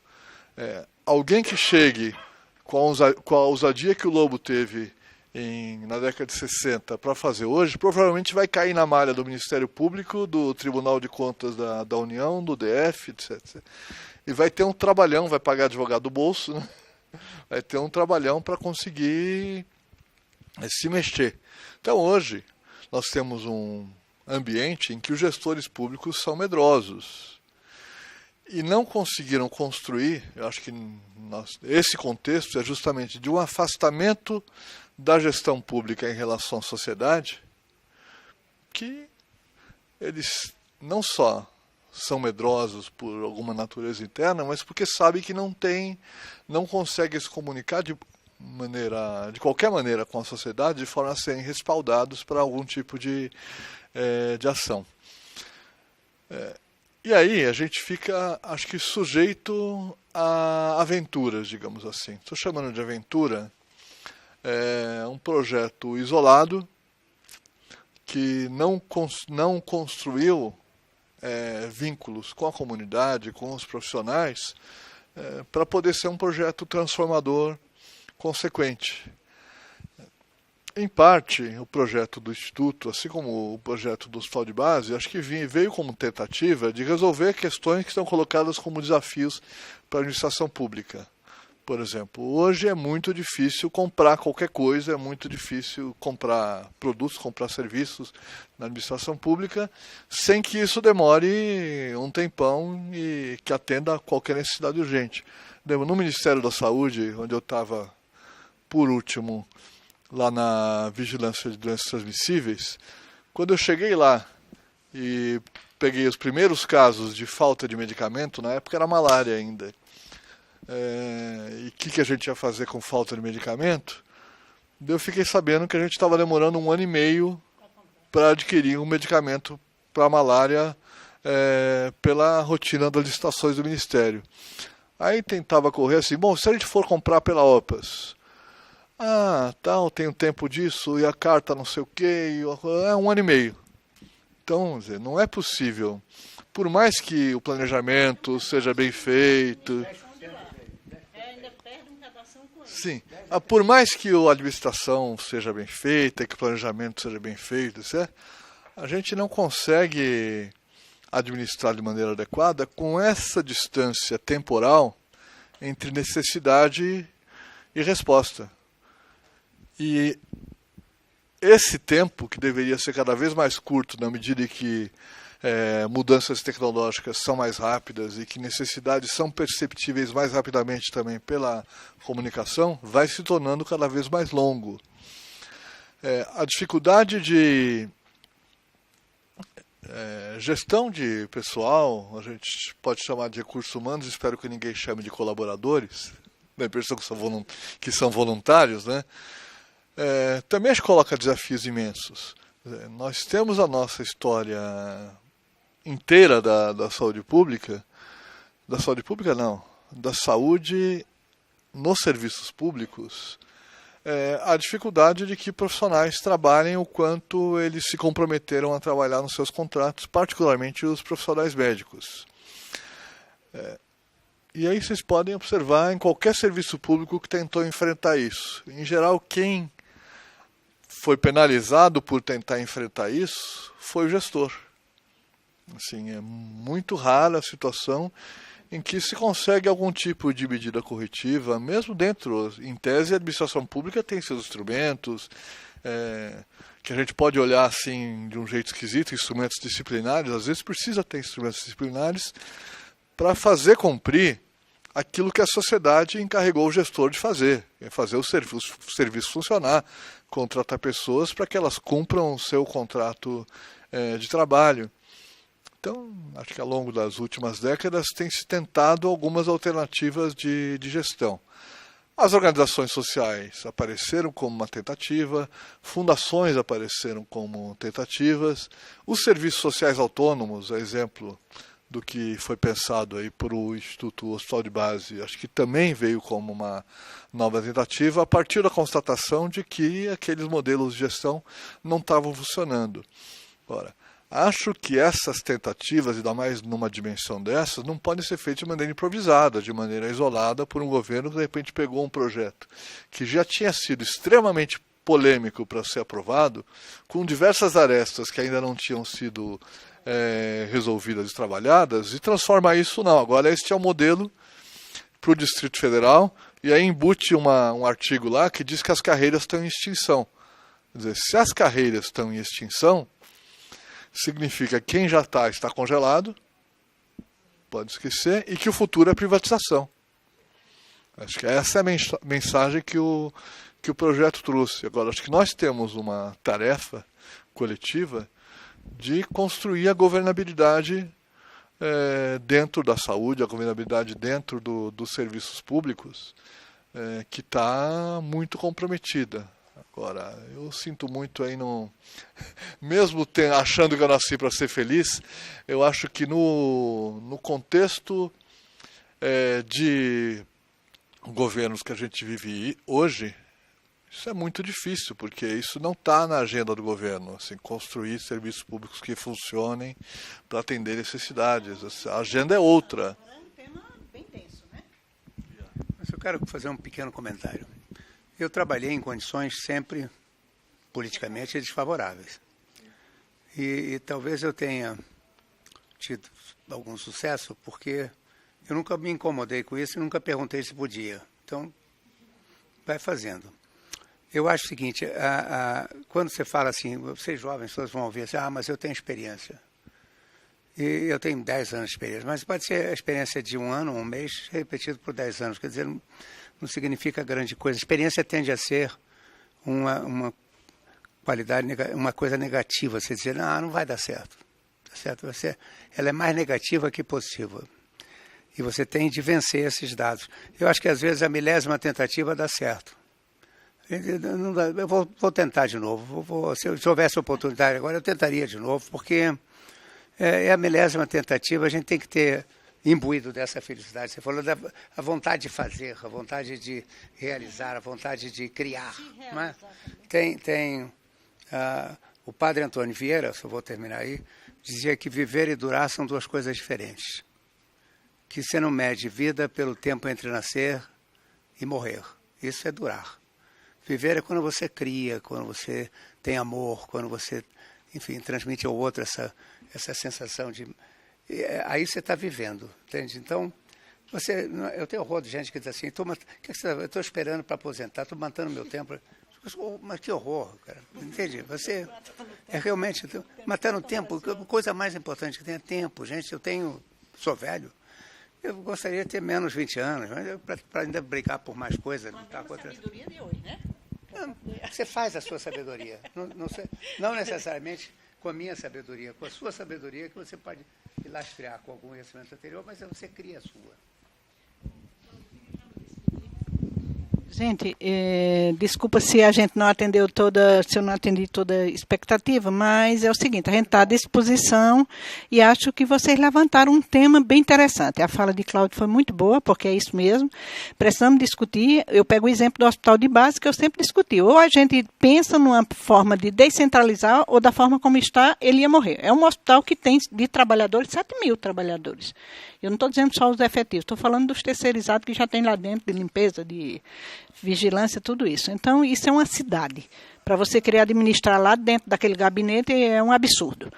Alguém que chegue com a ousadia que o Lobo teve na década de 60 para fazer hoje, provavelmente vai cair na malha do Ministério Público, do Tribunal de Contas da União, do DF, etc. E vai ter um trabalhão, vai pagar advogado do bolso, né? Vai ter um trabalhão para conseguir se mexer. Então hoje nós temos um ambiente em que os gestores públicos são medrosos e não conseguiram construir. Eu acho que esse contexto é justamente de um afastamento da gestão pública em relação à sociedade, que eles não só são medrosos por alguma natureza interna, mas porque sabem que não conseguem se comunicar de qualquer maneira com a sociedade, de forma a serem respaldados para algum tipo de ação. E aí a gente fica, acho que, sujeito a aventuras, digamos assim. Estou chamando de aventura um projeto isolado que não construiu vínculos com a comunidade, com os profissionais, para poder ser um projeto transformador consequente. Em parte, o projeto do Instituto, assim como o projeto do Hospital de Base, acho que veio como tentativa de resolver questões que estão colocadas como desafios para a administração pública. Por exemplo, hoje é muito difícil comprar qualquer coisa, é muito difícil comprar produtos, comprar serviços na administração pública, sem que isso demore um tempão e que atenda a qualquer necessidade urgente. No Ministério da Saúde, onde eu estava, por último, lá na Vigilância de Doenças Transmissíveis, quando eu cheguei lá e peguei os primeiros casos de falta de medicamento, na época era malária ainda, e o que a gente ia fazer com falta de medicamento, eu fiquei sabendo que a gente estava demorando 1 ano e meio para adquirir um medicamento para a malária pela rotina das licitações do Ministério. Aí tentava correr assim, bom, se a gente for comprar pela OPAS, tem um tempo disso, e a carta não sei o quê, 1 ano e meio. Então, não é possível, por mais que o planejamento seja bem feito... Sim, por mais que a administração seja bem feita, que o planejamento seja bem feito, a gente não consegue administrar de maneira adequada com essa distância temporal entre necessidade e resposta. E esse tempo, que deveria ser cada vez mais curto na medida em que mudanças tecnológicas são mais rápidas e que necessidades são perceptíveis mais rapidamente também pela comunicação, vai se tornando cada vez mais longo. A dificuldade de gestão de pessoal, a gente pode chamar de recursos humanos, espero que ninguém chame de colaboradores, dá a impressão que são voluntários, né? Também a gente coloca desafios imensos. Nós temos a nossa história inteira da saúde pública, da saúde nos serviços públicos, a dificuldade de que profissionais trabalhem o quanto eles se comprometeram a trabalhar nos seus contratos, particularmente os profissionais médicos. E aí vocês podem observar em qualquer serviço público que tentou enfrentar isso. Em geral, quem foi penalizado por tentar enfrentar isso foi o gestor. Assim, é muito rara a situação em que se consegue algum tipo de medida corretiva, mesmo dentro, em tese, a administração pública tem seus instrumentos, que a gente pode olhar assim de um jeito esquisito, instrumentos disciplinares, às vezes precisa ter instrumentos disciplinares para fazer cumprir aquilo que a sociedade encarregou o gestor de fazer o serviço funcionar, contratar pessoas para que elas cumpram o seu contrato de trabalho. Então, acho que ao longo das últimas décadas tem se tentado algumas alternativas de gestão. As organizações sociais apareceram como uma tentativa, fundações apareceram como tentativas, os serviços sociais autônomos, a exemplo do que foi pensado aí por o Instituto Hospital de Base, acho que também veio como uma nova tentativa, a partir da constatação de que aqueles modelos de gestão não estavam funcionando. Ora, Acho que essas tentativas, ainda mais numa dimensão dessas, não podem ser feitas de maneira improvisada, de maneira isolada por um governo que de repente pegou um projeto que já tinha sido extremamente polêmico para ser aprovado, com diversas arestas que ainda não tinham sido resolvidas e trabalhadas, e transforma isso, não, agora este é o modelo para o Distrito Federal, e aí embute um artigo lá que diz que as carreiras estão em extinção. Quer dizer, se as carreiras estão em extinção, significa que quem já está congelado, pode esquecer, e que o futuro é privatização. Acho que essa é a mensagem que o projeto trouxe. Agora, acho que nós temos uma tarefa coletiva de construir a governabilidade dentro da saúde, a governabilidade dentro dos serviços públicos, que está muito comprometida. Agora, eu sinto muito aí, mesmo achando que eu nasci para ser feliz, eu acho que no contexto de governos que a gente vive hoje, isso é muito difícil, porque isso não está na agenda do governo, assim, construir serviços públicos que funcionem para atender necessidades. A agenda é outra. É um tema bem denso, né? Mas eu quero fazer um pequeno comentário. Eu trabalhei em condições sempre politicamente desfavoráveis. E talvez eu tenha tido algum sucesso, porque eu nunca me incomodei com isso e nunca perguntei se podia. Então, vai fazendo. Eu acho o seguinte, quando você fala assim, vocês jovens, pessoas vão ouvir assim, mas eu tenho experiência. E eu tenho 10 anos de experiência, mas pode ser a experiência de um ano, um mês, repetido por 10 anos. Quer dizer, não significa grande coisa. A experiência tende a ser uma qualidade, uma coisa negativa. Você dizer, não vai dar certo. Tá certo? Ela é mais negativa que positiva. E você tem de vencer esses dados. Eu acho que às vezes a milésima tentativa dá certo. Eu vou tentar de novo. Se houvesse oportunidade agora, eu tentaria de novo, porque é a milésima tentativa, a gente tem que ter imbuído dessa felicidade. Você falou da a vontade de fazer, a vontade de realizar, a vontade de criar. Não é? Tem o padre Antônio Vieira, se eu vou terminar aí, dizia que viver e durar são duas coisas diferentes. Que você não mede vida pelo tempo entre nascer e morrer. Isso é durar. Viver é quando você cria, quando você tem amor, quando você, enfim, transmite ao outro essa sensação de... Aí você está vivendo, entende? Então, eu tenho horror de gente que diz assim, eu estou esperando para aposentar, estou matando meu tempo. Mas que horror, cara. Entende? Você é realmente matando tempo. A coisa mais importante que tem é tempo. Gente, sou velho. Eu gostaria de ter menos 20 anos, para ainda brigar por mais coisas. Lutar contra... sabedoria de hoje, né? Você faz a sua sabedoria. Não necessariamente com a minha sabedoria, com a sua sabedoria, que você pode ir lastrear com algum conhecimento anterior, mas você cria a sua. Gente, desculpa se a gente não atendeu se eu não atendi toda a expectativa, mas é o seguinte, a gente está à disposição e acho que vocês levantaram um tema bem interessante. A fala de Cláudio foi muito boa, porque é isso mesmo. Precisamos discutir. Eu pego o exemplo do hospital de base, que eu sempre discuti. Ou a gente pensa numa forma de descentralizar, ou da forma como está, ele ia morrer. É um hospital que tem de trabalhadores, 7.000 trabalhadores. Eu não estou dizendo só os efetivos, estou falando dos terceirizados que já tem lá dentro, de limpeza, de vigilância, tudo isso. Então, isso é uma cidade. Para você querer administrar lá dentro daquele gabinete é um absurdo.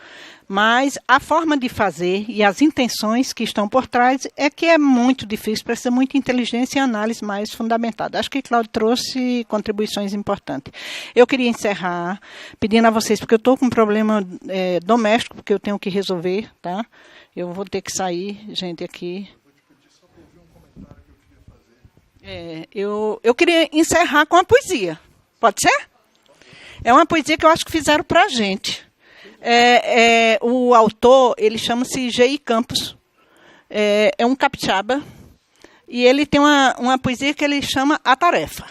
Mas a forma de fazer e as intenções que estão por trás é que é muito difícil, precisa muita inteligência e análise mais fundamentada. Acho que Cláudio trouxe contribuições importantes. Eu queria encerrar pedindo a vocês, porque eu estou com um problema doméstico, porque eu tenho que resolver, tá? Eu vou ter que sair, gente, aqui. Eu queria encerrar com uma poesia. Pode ser? É uma poesia que eu acho que fizeram para a gente. O autor, ele chama-se G.I. Campos. É um capixaba. E ele tem uma poesia que ele chama A Tarefa.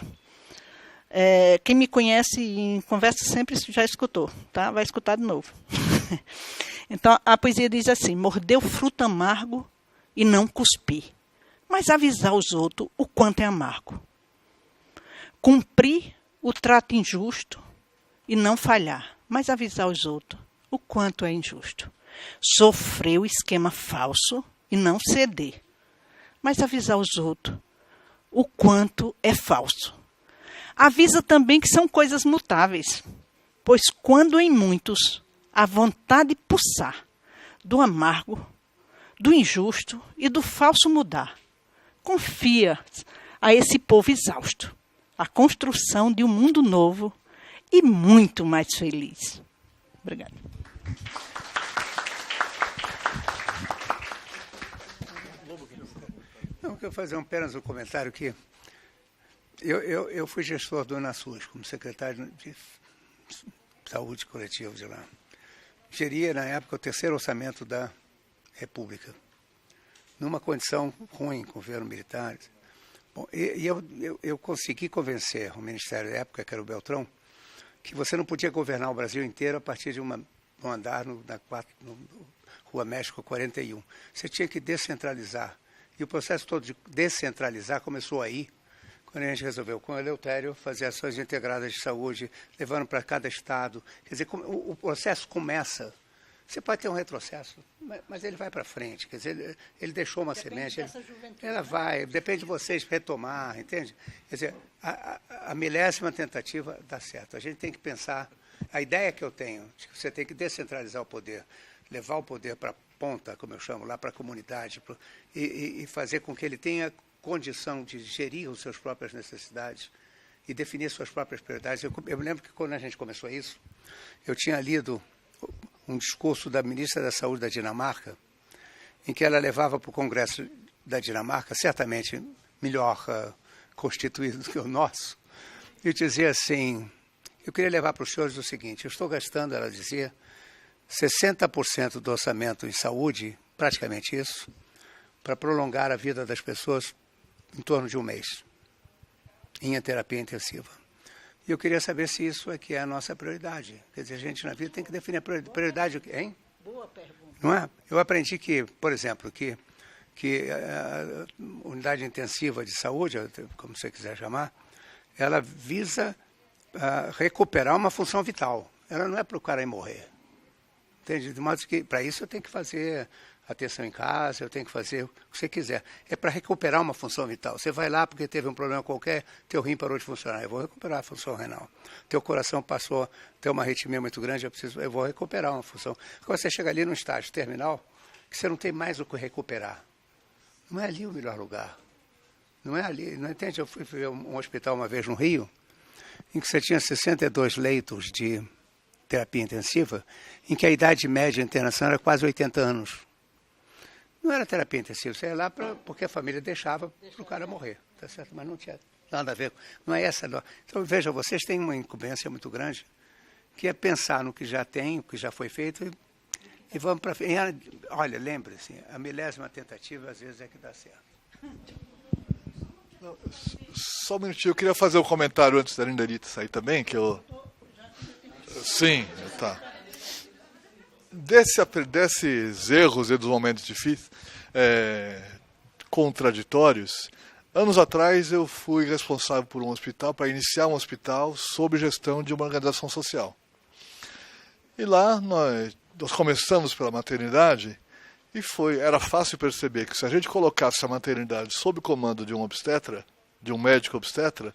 Quem me conhece em conversa sempre já escutou, tá? Vai escutar de novo. Então, a poesia diz assim: mordeu fruto amargo e não cuspir, mas avisar os outros o quanto é amargo. Cumprir o trato injusto e não falhar, mas avisar os outros o quanto é injusto. Sofrer o esquema falso e não ceder. Mas avisar os outros o quanto é falso. Avisa também que são coisas mutáveis, pois quando em muitos a vontade pulsar do amargo, do injusto e do falso mudar, confia a esse povo exausto a construção de um mundo novo e muito mais feliz. Obrigada. Eu quero fazer apenas um comentário que eu fui gestor do UNASUS, como secretário de saúde coletiva de lá. Geria, na época, o 3º orçamento da República, numa condição ruim, com o governo militar. Bom, eu consegui convencer o Ministério da época, que era o Beltrão, que você não podia governar o Brasil inteiro a partir de um andar no Rua México 41. Você tinha que descentralizar. E o processo todo de descentralizar começou aí, quando a gente resolveu, com o Eleutério, fazer ações integradas de saúde, levando para cada estado. Quer dizer, o processo começa. Você pode ter um retrocesso, mas ele vai para frente. Quer dizer, ele deixou uma semente. Ela vai, depende de vocês retomar, entende? Quer dizer, a milésima tentativa dá certo. A gente tem que pensar, a ideia que eu tenho, de que você tem que descentralizar o poder, levar o poder para a ponta, como eu chamo, lá para a comunidade, e fazer com que ele tenha condição de gerir as suas próprias necessidades e definir suas próprias prioridades. Eu me lembro que quando a gente começou isso, eu tinha lido um discurso da ministra da Saúde da Dinamarca, em que ela levava para o Congresso da Dinamarca, certamente melhor constituído do que o nosso, e dizia assim, eu queria levar para os senhores o seguinte, eu estou gastando, ela dizia, 60% do orçamento em saúde, praticamente isso, para prolongar a vida das pessoas em torno de um mês, em terapia intensiva. E eu queria saber se isso é que é a nossa prioridade. Quer dizer, a gente na vida tem que definir a prioridade, hein? Boa pergunta. Não é? Eu aprendi que, por exemplo, que a unidade intensiva de saúde, como você quiser chamar, ela visa recuperar uma função vital. Ela não é para o cara ir morrer. Entende? De modo que, para isso, eu tenho que fazer atenção em casa, eu tenho que fazer o que você quiser. É para recuperar uma função vital. Você vai lá porque teve um problema qualquer, teu rim parou de funcionar, eu vou recuperar a função renal. Teu coração passou a ter uma arritmia muito grande, eu vou recuperar uma função. Quando você chega ali no estágio terminal, que você não tem mais o que recuperar. Não é ali o melhor lugar. Não é ali, não entende? Eu fui ver um hospital uma vez no Rio, em que você tinha 62 leitos de terapia intensiva, em que a idade média de internação era quase 80 anos. Não era terapia intensiva, você ia lá porque a família deixava para o cara morrer, tá certo? Mas não tinha nada a ver, não é essa. Então, veja, vocês têm uma incumbência muito grande, que é pensar no que já tem, o que já foi feito, e vamos para frente. Olha, lembre-se, a milésima tentativa às vezes é que dá certo. Só um minutinho, eu queria fazer um comentário antes da Lindarita sair também, que eu... Sim, tá. Desses erros e dos momentos difíceis, contraditórios, anos atrás eu fui responsável por um hospital, para iniciar um hospital sob gestão de uma organização social. E lá nós começamos pela maternidade e era fácil perceber que se a gente colocasse a maternidade sob comando de um obstetra, de um médico obstetra,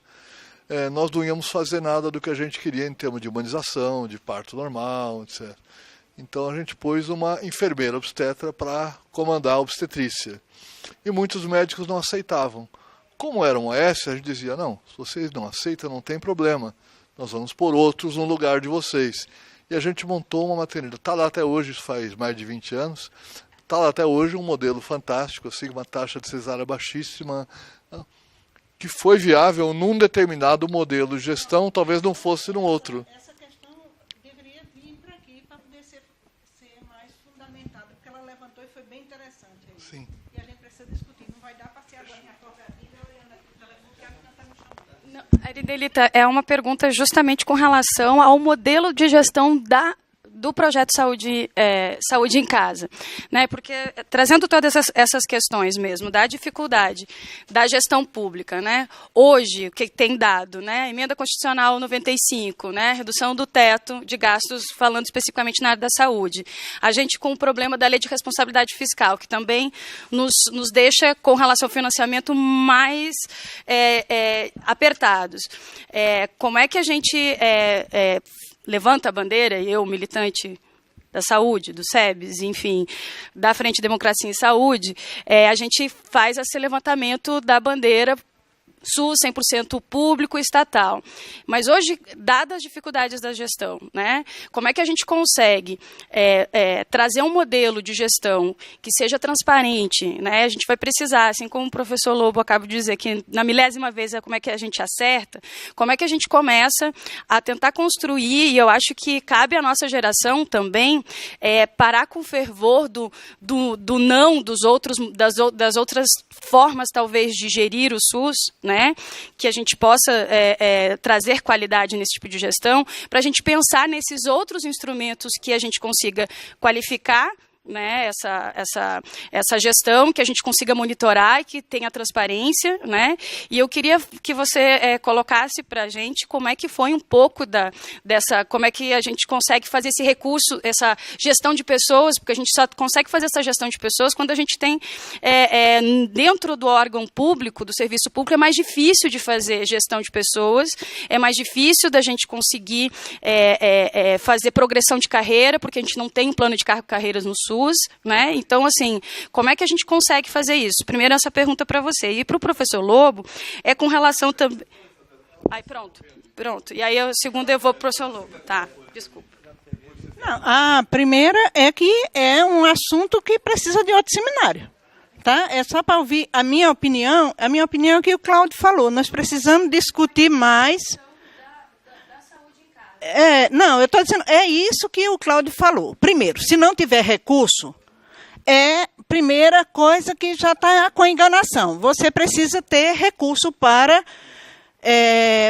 nós não íamos fazer nada do que a gente queria em termos de humanização, de parto normal, etc. Então a gente pôs uma enfermeira obstetra para comandar a obstetrícia. E muitos médicos não aceitavam. Como era um OS, a gente dizia, não, se vocês não aceitam, não tem problema. Nós vamos pôr outros no lugar de vocês. E a gente montou uma maternidade. Está lá até hoje, isso faz mais de 20 anos. Está lá até hoje um modelo fantástico, assim, uma taxa de cesárea baixíssima, que foi viável num determinado modelo de gestão, talvez não fosse num outro. Essa questão deveria vir para aqui para poder ser mais fundamentada, porque ela levantou e foi bem interessante. Aí. Sim. E a gente precisa discutir. Não vai dar para ser agora na cooperativa olhando aqui o telefone que a menina está me chamando. Aridelita, é uma pergunta justamente com relação ao modelo de gestão do projeto Saúde em Casa, né? Porque trazendo todas essas questões mesmo da dificuldade da gestão pública, né? Hoje o que tem dado, né? Emenda Constitucional 95, né? Redução do teto de gastos, falando especificamente na área da saúde. A gente com o problema da Lei de Responsabilidade Fiscal, que também nos deixa com relação ao financiamento mais apertados. Como é que a gente levanta a bandeira, e eu, militante da saúde, do SEBS, enfim, da Frente Democracia e Saúde, a gente faz esse levantamento da bandeira SUS 100% público e estatal. Mas hoje, dadas as dificuldades da gestão, né, como é que a gente consegue trazer um modelo de gestão que seja transparente, né? A gente vai precisar, assim como o professor Lobo acaba de dizer, que na milésima vez como é que a gente acerta, como é que a gente começa a tentar construir, e eu acho que cabe à nossa geração também parar com o fervor do não das outras formas, talvez, de gerir o SUS, né? Que a gente possa trazer qualidade nesse tipo de gestão, para a gente pensar nesses outros instrumentos que a gente consiga qualificar, né, essa gestão, que a gente consiga monitorar e que tenha transparência, né? E eu queria que você colocasse para a gente como é que foi um pouco como é que a gente consegue fazer esse recurso, essa gestão de pessoas, porque a gente só consegue fazer essa gestão de pessoas quando a gente tem dentro do órgão público, do serviço público, é mais difícil de fazer gestão de pessoas, é mais difícil da gente conseguir fazer progressão de carreira, porque a gente não tem um plano de carreiras no SUS, né? Então, assim, como é que a gente consegue fazer isso? Primeiro, essa pergunta para você. E para o professor Lobo, com relação também... Pronto. E aí, a segunda eu vou para o professor Lobo. Tá, desculpa. Não, a primeira é que é um assunto que precisa de outro seminário. Tá? É só para ouvir a minha opinião. A minha opinião é o que o Cláudio falou. Nós precisamos discutir mais... Não, eu estou dizendo, é isso que o Cláudio falou. Primeiro, se não tiver recurso, primeira coisa que já está com enganação. Você precisa ter recurso para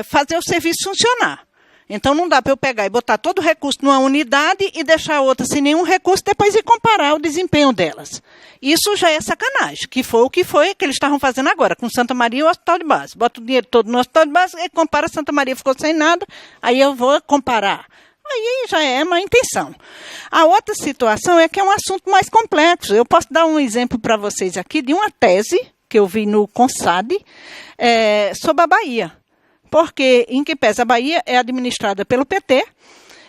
fazer o serviço funcionar. Então, não dá para eu pegar e botar todo o recurso numa unidade e deixar a outra sem nenhum recurso, depois ir comparar o desempenho delas. Isso já é sacanagem, que foi o que eles estavam fazendo agora, com Santa Maria e o Hospital de Base. Bota o dinheiro todo no Hospital de Base e compara, Santa Maria ficou sem nada, aí eu vou comparar. Aí já é uma intenção. A outra situação é que é um assunto mais complexo. Eu posso dar um exemplo para vocês aqui de uma tese que eu vi no CONSAD sobre a Bahia. Porque, em que pese, a Bahia é administrada pelo PT,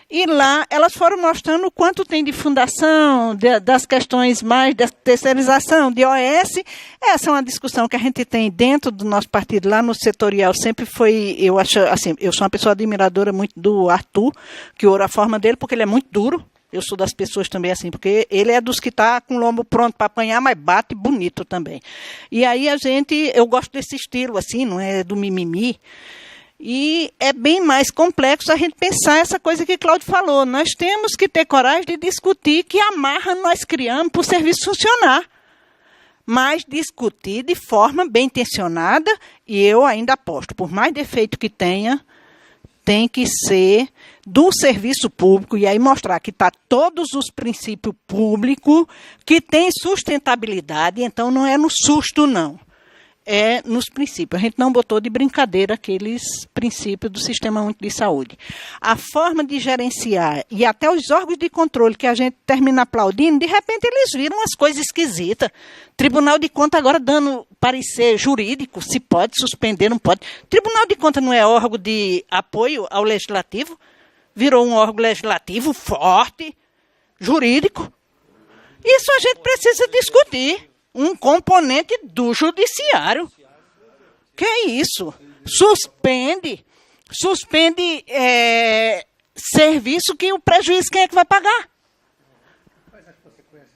e lá elas foram mostrando o quanto tem de fundação, das questões mais de terceirização, de OS. Essa é uma discussão que a gente tem dentro do nosso partido, lá no setorial, sempre foi, eu acho, assim, eu sou uma pessoa admiradora muito do Arthur, que ouro a forma dele, porque ele é muito duro. Eu sou das pessoas também assim, porque ele é dos que está com o lombo pronto para apanhar, mas bate bonito também. E aí eu gosto desse estilo, assim, não é do mimimi. E é bem mais complexo a gente pensar essa coisa que Cláudio falou. Nós temos que ter coragem de discutir que amarra nós criamos para o serviço funcionar. Mas discutir de forma bem intencionada, e eu ainda aposto, por mais defeito que tenha, tem que ser do serviço público, e aí mostrar que está todos os princípios públicos, que tem sustentabilidade, então não é no susto, não. É nos princípios. A gente não botou de brincadeira aqueles princípios do Sistema Único de Saúde. A forma de gerenciar e até os órgãos de controle que a gente termina aplaudindo, de repente eles viram umas coisas esquisitas. Tribunal de Contas agora dando parecer jurídico, se pode suspender, não pode. Tribunal de Contas não é órgão de apoio ao legislativo? Virou um órgão legislativo forte, jurídico. Isso a gente precisa discutir. Um componente do judiciário. Que é isso? Suspende serviço que o prejuízo quem é que vai pagar?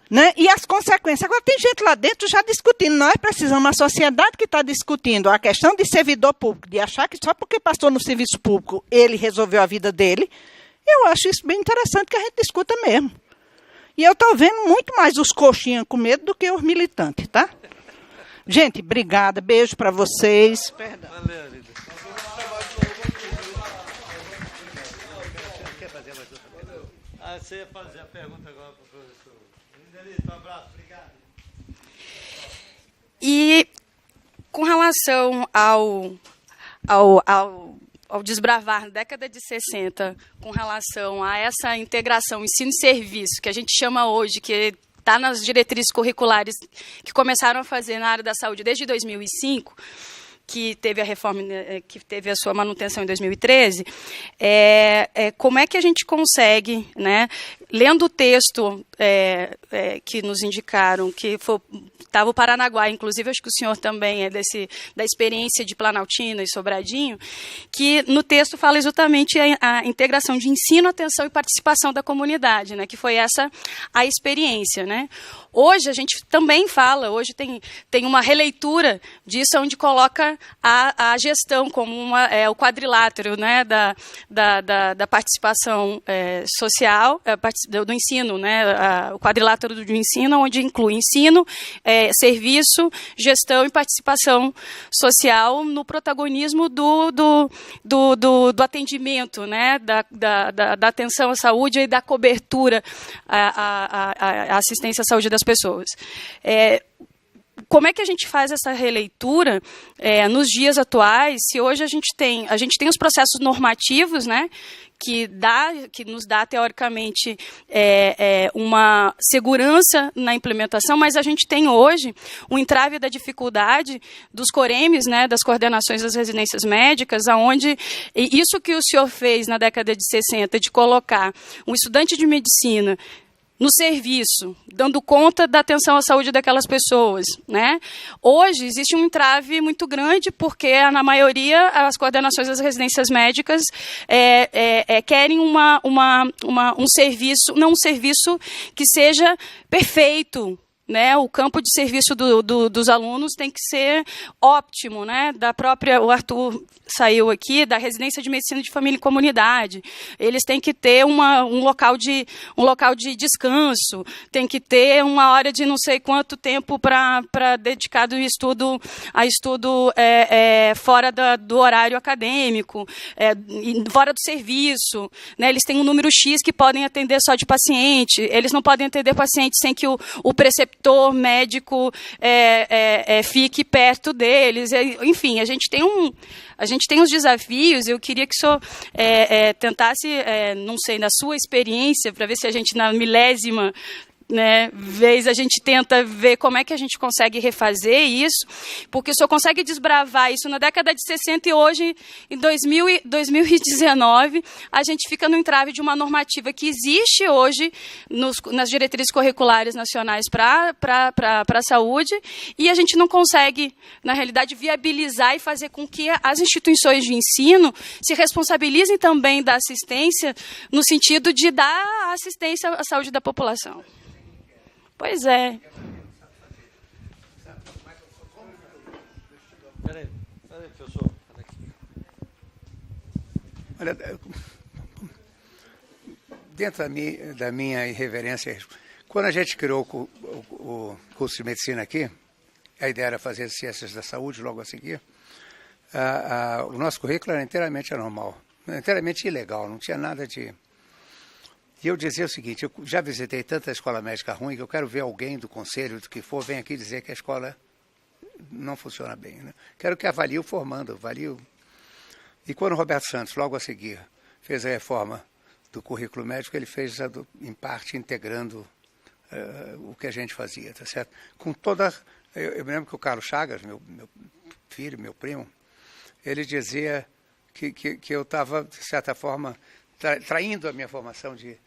Né? E as consequências. Agora tem gente lá dentro já discutindo. Nós precisamos, a sociedade que está discutindo a questão de servidor público, de achar que só porque passou no serviço público ele resolveu a vida dele. Eu acho isso bem interessante que a gente discuta mesmo. E eu estou vendo muito mais os coxinhas com medo do que os militantes, tá? Gente, obrigada. Beijo para vocês. Perdão. você ia fazer a pergunta agora para o professor. Lindelito, um abraço, obrigado. E com relação ao desbravar na década de 60, com relação a essa integração ensino e serviço, que a gente chama hoje, que está nas diretrizes curriculares que começaram a fazer na área da saúde desde 2005, que teve a reforma, que teve a sua manutenção em 2013, como é que a gente consegue, né, lendo o texto que nos indicaram, que estava o Paranaguá, inclusive acho que o senhor também é da experiência de Planaltina e Sobradinho, que no texto fala exatamente a integração de ensino, atenção e participação da comunidade, né, que foi essa a experiência, né. Hoje a gente também fala, hoje tem uma releitura disso, onde coloca a gestão como o quadrilátero, né, da participação social, do ensino, né, o quadrilátero do ensino, onde inclui ensino, serviço, gestão e participação social no protagonismo do atendimento, né, da atenção à saúde e da cobertura à assistência à saúde das pessoas. Como é que a gente faz essa releitura nos dias atuais, se hoje a gente tem os processos normativos, né, que nos dá, teoricamente, uma segurança na implementação, mas a gente tem hoje o entrave da dificuldade dos COREMES, né, das coordenações das residências médicas, aonde isso que o senhor fez na década de 60, de colocar um estudante de medicina no serviço, dando conta da atenção à saúde daquelas pessoas, né? Hoje existe um entrave muito grande, porque, na maioria, as coordenações das residências médicas querem um serviço, não um serviço que seja perfeito, né? O campo de serviço dos alunos tem que ser óptimo, né? O Arthur saiu aqui, da residência de medicina de família e comunidade. Eles têm que ter um local de descanso, tem que ter uma hora de não sei quanto tempo para dedicado a estudo fora do horário acadêmico, fora do serviço, né? Eles têm um número X que podem atender só de paciente, eles não podem atender paciente sem que o preceptor médico fique perto deles. Enfim, a gente tem uns desafios. Eu queria que o senhor tentasse, não sei, na sua experiência, para ver se a gente, na milésima, né, vez, a gente tenta ver como é que a gente consegue refazer isso, porque o senhor consegue desbravar isso na década de 60 e hoje, em 2019, a gente fica no entrave de uma normativa que existe hoje nas diretrizes curriculares nacionais para a saúde, e a gente não consegue, na realidade, viabilizar e fazer com que as instituições de ensino se responsabilizem também da assistência, no sentido de dar assistência à saúde da população. Pois é. Peraí, professor. Olha, dentro da minha irreverência, quando a gente criou o curso de medicina aqui, a ideia era fazer ciências da saúde logo a seguir, o nosso currículo era inteiramente anormal, inteiramente ilegal, não tinha nada de... E eu dizia o seguinte: eu já visitei tanta escola médica ruim que eu quero ver alguém do conselho, do que for, vem aqui dizer que a escola não funciona bem, né? Quero que avalie o formando, avalie. E quando o Roberto Santos, logo a seguir, fez a reforma do currículo médico, ele fez, em parte, integrando o que a gente fazia, tá certo? Com toda... Eu me lembro que o Carlos Chagas, meu filho, meu primo, ele dizia que eu estava, de certa forma, traindo a minha formação de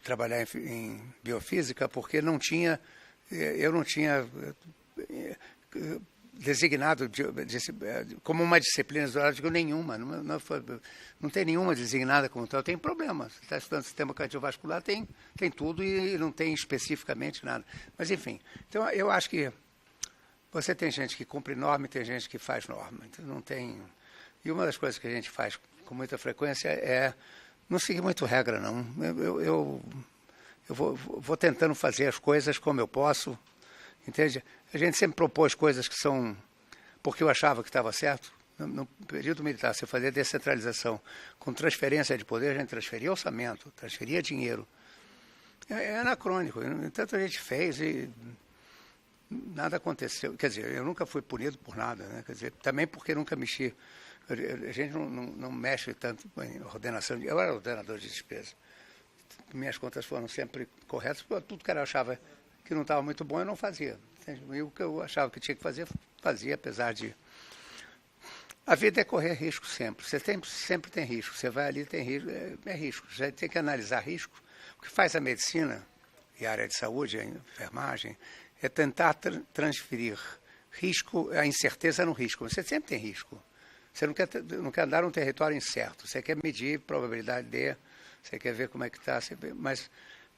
trabalhar em biofísica, porque eu não tinha designado como uma disciplina isolada, nenhuma, não tem nenhuma designada como tal. Tem problema. Você está estudando sistema cardiovascular, tem tudo e não tem especificamente nada. Mas, enfim, então eu acho que você tem gente que cumpre norma e tem gente que faz norma. Então, não tem... E uma das coisas que a gente faz com muita frequência é não seguir muito regra, não. Eu vou tentando fazer as coisas como eu posso, entende? A gente sempre propôs coisas que são porque eu achava que estava certo, no período militar, você fazia descentralização com transferência de poder, a gente transferia orçamento, transferia dinheiro. É anacrônico. Tanto a gente fez e nada aconteceu. Quer dizer, eu nunca fui punido por nada, né? Quer dizer, também porque nunca mexi. A gente não mexe tanto em ordenação. Eu era ordenador de despesa. Minhas contas foram sempre corretas, porque tudo que eu achava que não estava muito bom, eu não fazia. E o que eu achava que tinha que fazer, fazia, apesar de... A vida é correr risco sempre. Você sempre tem risco. Você vai ali, tem risco. É risco. Você tem que analisar risco. O que faz a medicina e a área de saúde, a enfermagem, é tentar transferir risco, a incerteza no risco. Você sempre tem risco. Você não quer andar num território incerto. Você quer medir a probabilidade de... Você quer ver como é que está. Mas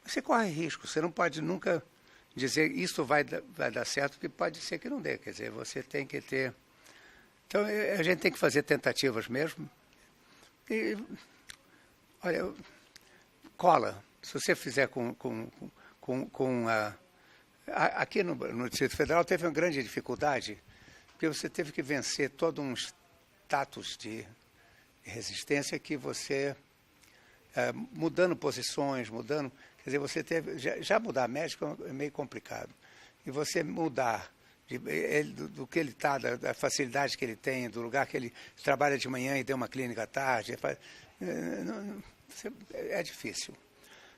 você corre risco. Você não pode nunca dizer isso vai dar certo, porque pode ser que não dê. Quer dizer, você tem que ter... Então, a gente tem que fazer tentativas mesmo. E, olha, cola. Se você fizer aqui no Distrito Federal teve uma grande dificuldade, porque você teve que vencer todos uns status de resistência que você, mudando posições, quer dizer, você teve, já mudar médico é meio complicado. E você mudar do que ele está, da facilidade que ele tem, do lugar que ele trabalha de manhã e tem uma clínica à tarde, é difícil.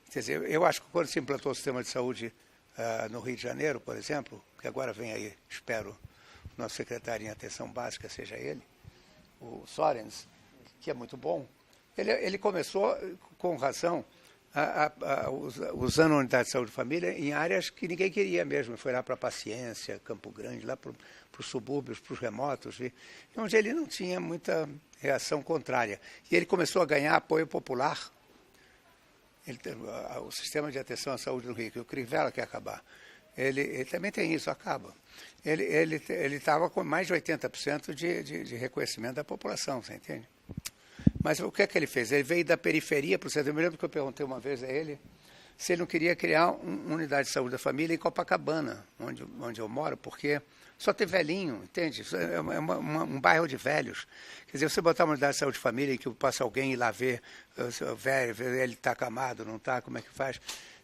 Quer dizer, eu acho que quando se implantou o sistema de saúde no Rio de Janeiro, por exemplo, que agora vem aí, espero, o nosso secretário em atenção básica seja ele, o Sorens, que é muito bom, ele começou com razão usando a unidade de saúde de família em áreas que ninguém queria mesmo. Foi lá para a Paciência, Campo Grande, lá para os subúrbios, para os remotos, onde ele não tinha muita reação contrária. E ele começou a ganhar apoio popular. O sistema de atenção à saúde no Rio, que o Crivella quer acabar, ele também tem isso, acaba. Ele estava com mais de 80% de reconhecimento da população, você entende? Mas o que é que ele fez? Ele veio da periferia para o centro. Eu me lembro que eu perguntei uma vez a ele se ele não queria criar uma unidade de saúde da família em Copacabana, onde eu moro, porque só tem velhinho, entende? É um bairro de velhos. Quer dizer, você botar uma unidade de saúde de família em que passa alguém ir lá ver o velho, ele está acamado, não está, como é que faz?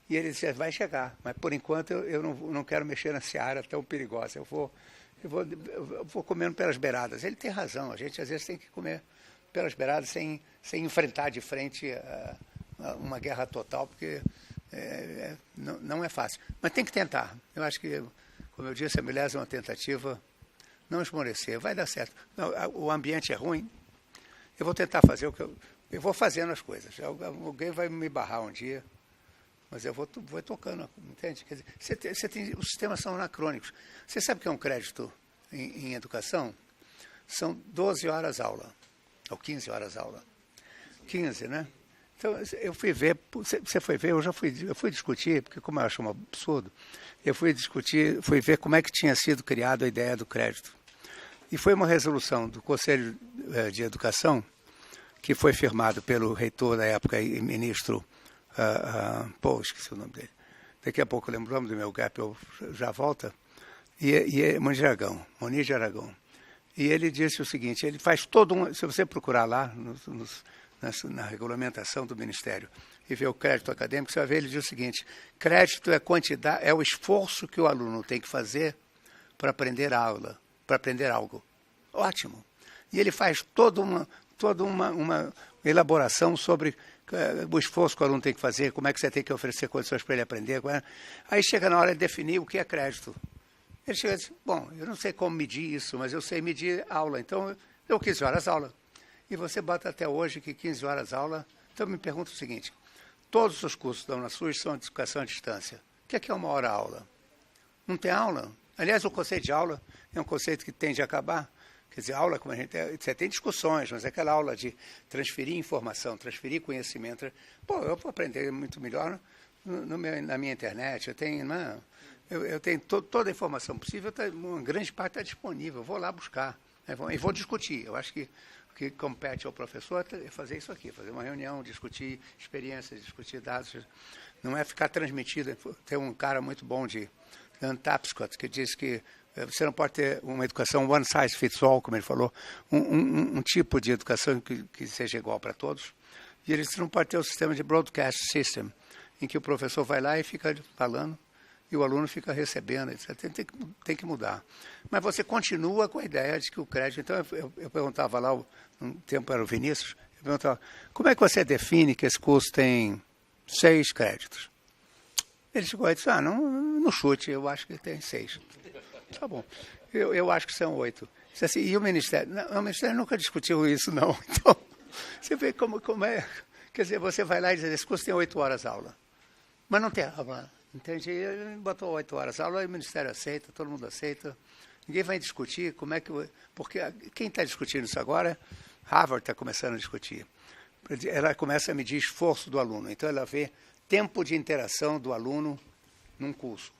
E ele disse, vai chegar, mas por enquanto eu não quero mexer nessa área tão perigosa. Eu vou comendo pelas beiradas. Ele tem razão, a gente às vezes tem que comer pelas beiradas sem enfrentar de frente uma guerra total, porque não é fácil. Mas tem que tentar. Eu acho que, como eu disse, a milésima é uma tentativa, não esmorecer, vai dar certo. Não, o ambiente é ruim, eu vou tentar fazer o que eu vou fazendo as coisas. Alguém vai me barrar um dia, mas eu vou tocando, entende? Quer dizer, os sistemas são anacrônicos. Você sabe o que é um crédito em educação? São 12 horas aula. Ou 15 horas aula. 15, né? Então, eu fui ver, você foi ver, eu fui discutir, porque como eu acho um absurdo, eu fui ver como é que tinha sido criada a ideia do crédito. E foi uma resolução do Conselho de Educação, que foi firmado pelo reitor da época e ministro, esqueci o nome dele. Daqui a pouco eu lembro o nome do meu gap, eu já volta. E é Moni de Aragão. E ele disse o seguinte, ele faz se você procurar lá na regulamentação do Ministério e ver o crédito acadêmico, você vai ver, ele diz o seguinte, crédito é o esforço que o aluno tem que fazer para aprender algo. Ótimo. E ele faz toda uma elaboração sobre o esforço que o aluno tem que fazer, como é que você tem que oferecer condições para ele aprender. Aí chega na hora de definir o que é crédito. Ele chega e diz, bom, eu não sei como medir isso, mas eu sei medir aula, então eu 15 horas aula. E você bota até hoje que 15 horas aula. Então me pergunta o seguinte, todos os cursos da UNASUS são de educação à distância. O que é uma hora aula? Não tem aula? Aliás, o conceito de aula é um conceito que tende a acabar. Quer dizer, aula, como você tem discussões, mas é aquela aula de transferir informação, transferir conhecimento. Eu vou aprender muito melhor na minha internet, eu tenho toda a informação possível, uma grande parte está disponível, eu vou lá buscar, e vou discutir. Eu acho que o que compete ao professor é fazer isso aqui, fazer uma reunião, discutir experiências, discutir dados, não é ficar transmitido. Tem um cara muito bom Dan Tapscott, que diz que Você não pode ter uma educação one size fits all, como ele falou, um tipo de educação que seja igual para todos. E eles não podem ter o sistema de broadcast system, em que o professor vai lá e fica falando e o aluno fica recebendo, etc. Tem que mudar. Mas você continua com a ideia de que o crédito... Então, eu perguntava lá, um tempo era o Vinícius, eu perguntava, como é que você define que esse curso tem 6 créditos? Ele chegou e disse, no chute, eu acho que tem 6. Tá bom, eu acho que são 8. Disse assim, e o Ministério? Não, o Ministério nunca discutiu isso, não. Então, você vê como é... Quer dizer, você vai lá e diz, esse curso tem 8 horas aula. Mas não tem aula. Entende? Ele botou 8 horas aula, e o Ministério aceita, todo mundo aceita. Ninguém vai discutir como é que... Porque quem está discutindo isso agora, Harvard está começando a discutir. Ela começa a medir esforço do aluno. Então, ela vê tempo de interação do aluno num curso.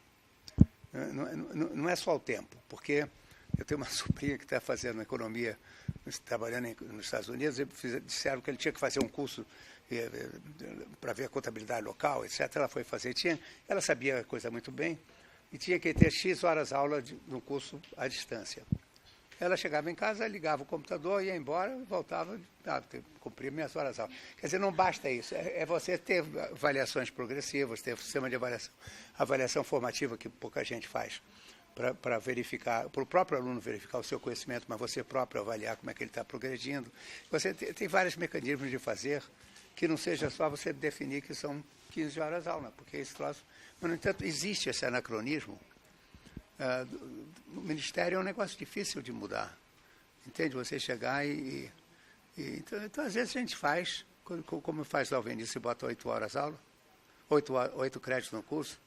Não é só o tempo, porque eu tenho uma sobrinha que está fazendo economia, trabalhando nos Estados Unidos, e disseram que ele tinha que fazer um curso para ver a contabilidade local, etc. Ela foi fazer, ela sabia a coisa muito bem, e tinha que ter X horas aula no curso à distância. Ela chegava em casa, ligava o computador, ia embora, voltava, cumpria minhas horas aula. Quer dizer, não basta isso, é você ter avaliações progressivas, ter um sistema de avaliação formativa que pouca gente faz, para verificar, para o próprio aluno verificar o seu conhecimento, mas você próprio avaliar como é que ele está progredindo. Você tem vários mecanismos de fazer, que não seja só você definir que são 15 horas aula, porque esse troço... Mas, no entanto, existe esse anacronismo. O Ministério é um negócio difícil de mudar. Entende? Você chegar então, às vezes, a gente faz, como faz lá o Vinícius, bota 8 horas aula, 8 créditos no curso,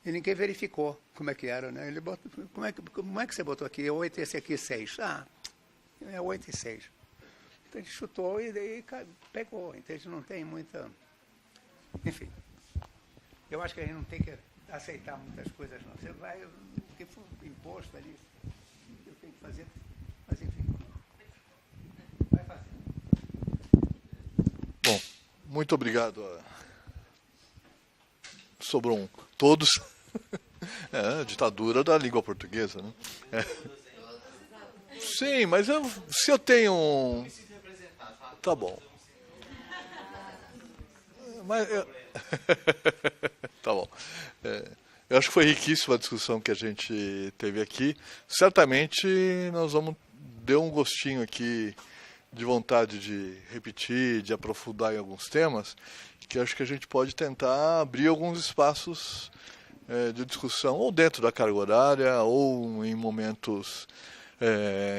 e ninguém verificou como é que era, né? Ele botou, como é que você botou aqui? 8 e esse aqui 6. É 8 e 6. Então, ele chutou e daí pegou. Entende? Não tem muita... Enfim. Eu acho que a gente não tem que aceitar muitas coisas, não. Você vai... O que for imposto ali, eu tenho que fazer. Mas, enfim. Vai fazer. Bom, muito obrigado. Sobrou todos. É a ditadura da língua portuguesa, né? Sim, mas se eu tenho um... Tá bom. Mas tá bom. Eu acho que foi riquíssima a discussão que a gente teve aqui. Certamente nós vamos dar um gostinho aqui de vontade de repetir, de aprofundar em alguns temas, que acho que a gente pode tentar abrir alguns espaços de discussão, ou dentro da carga horária, ou em momentos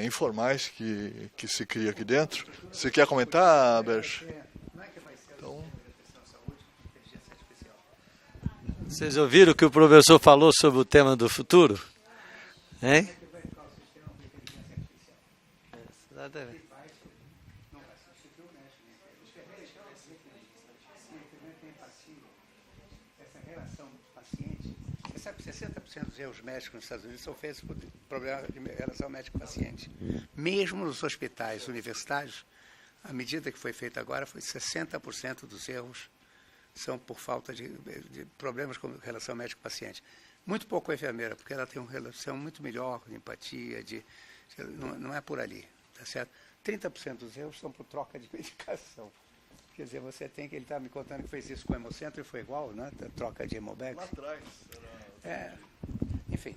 informais que se cria aqui dentro. Você quer comentar, Berch? Então... Vocês ouviram o que o professor falou sobre o tema do futuro? Hein? Exatamente. Essa relação paciente, você sabe que 60% dos erros médicos nos Estados Unidos são feitos por problema de relação médico-paciente. Mesmo nos hospitais universitários, a medida que foi feita agora foi 60% dos erros são por falta de problemas com relação médico-paciente. Muito pouco com a enfermeira, porque ela tem uma relação muito melhor de empatia, não é por ali, tá certo? 30% dos erros são por troca de medicação. Quer dizer, você tem que... Ele estava me contando que fez isso com o Hemocentro e foi igual, né? A troca de Hemobags. Lá atrás. Enfim,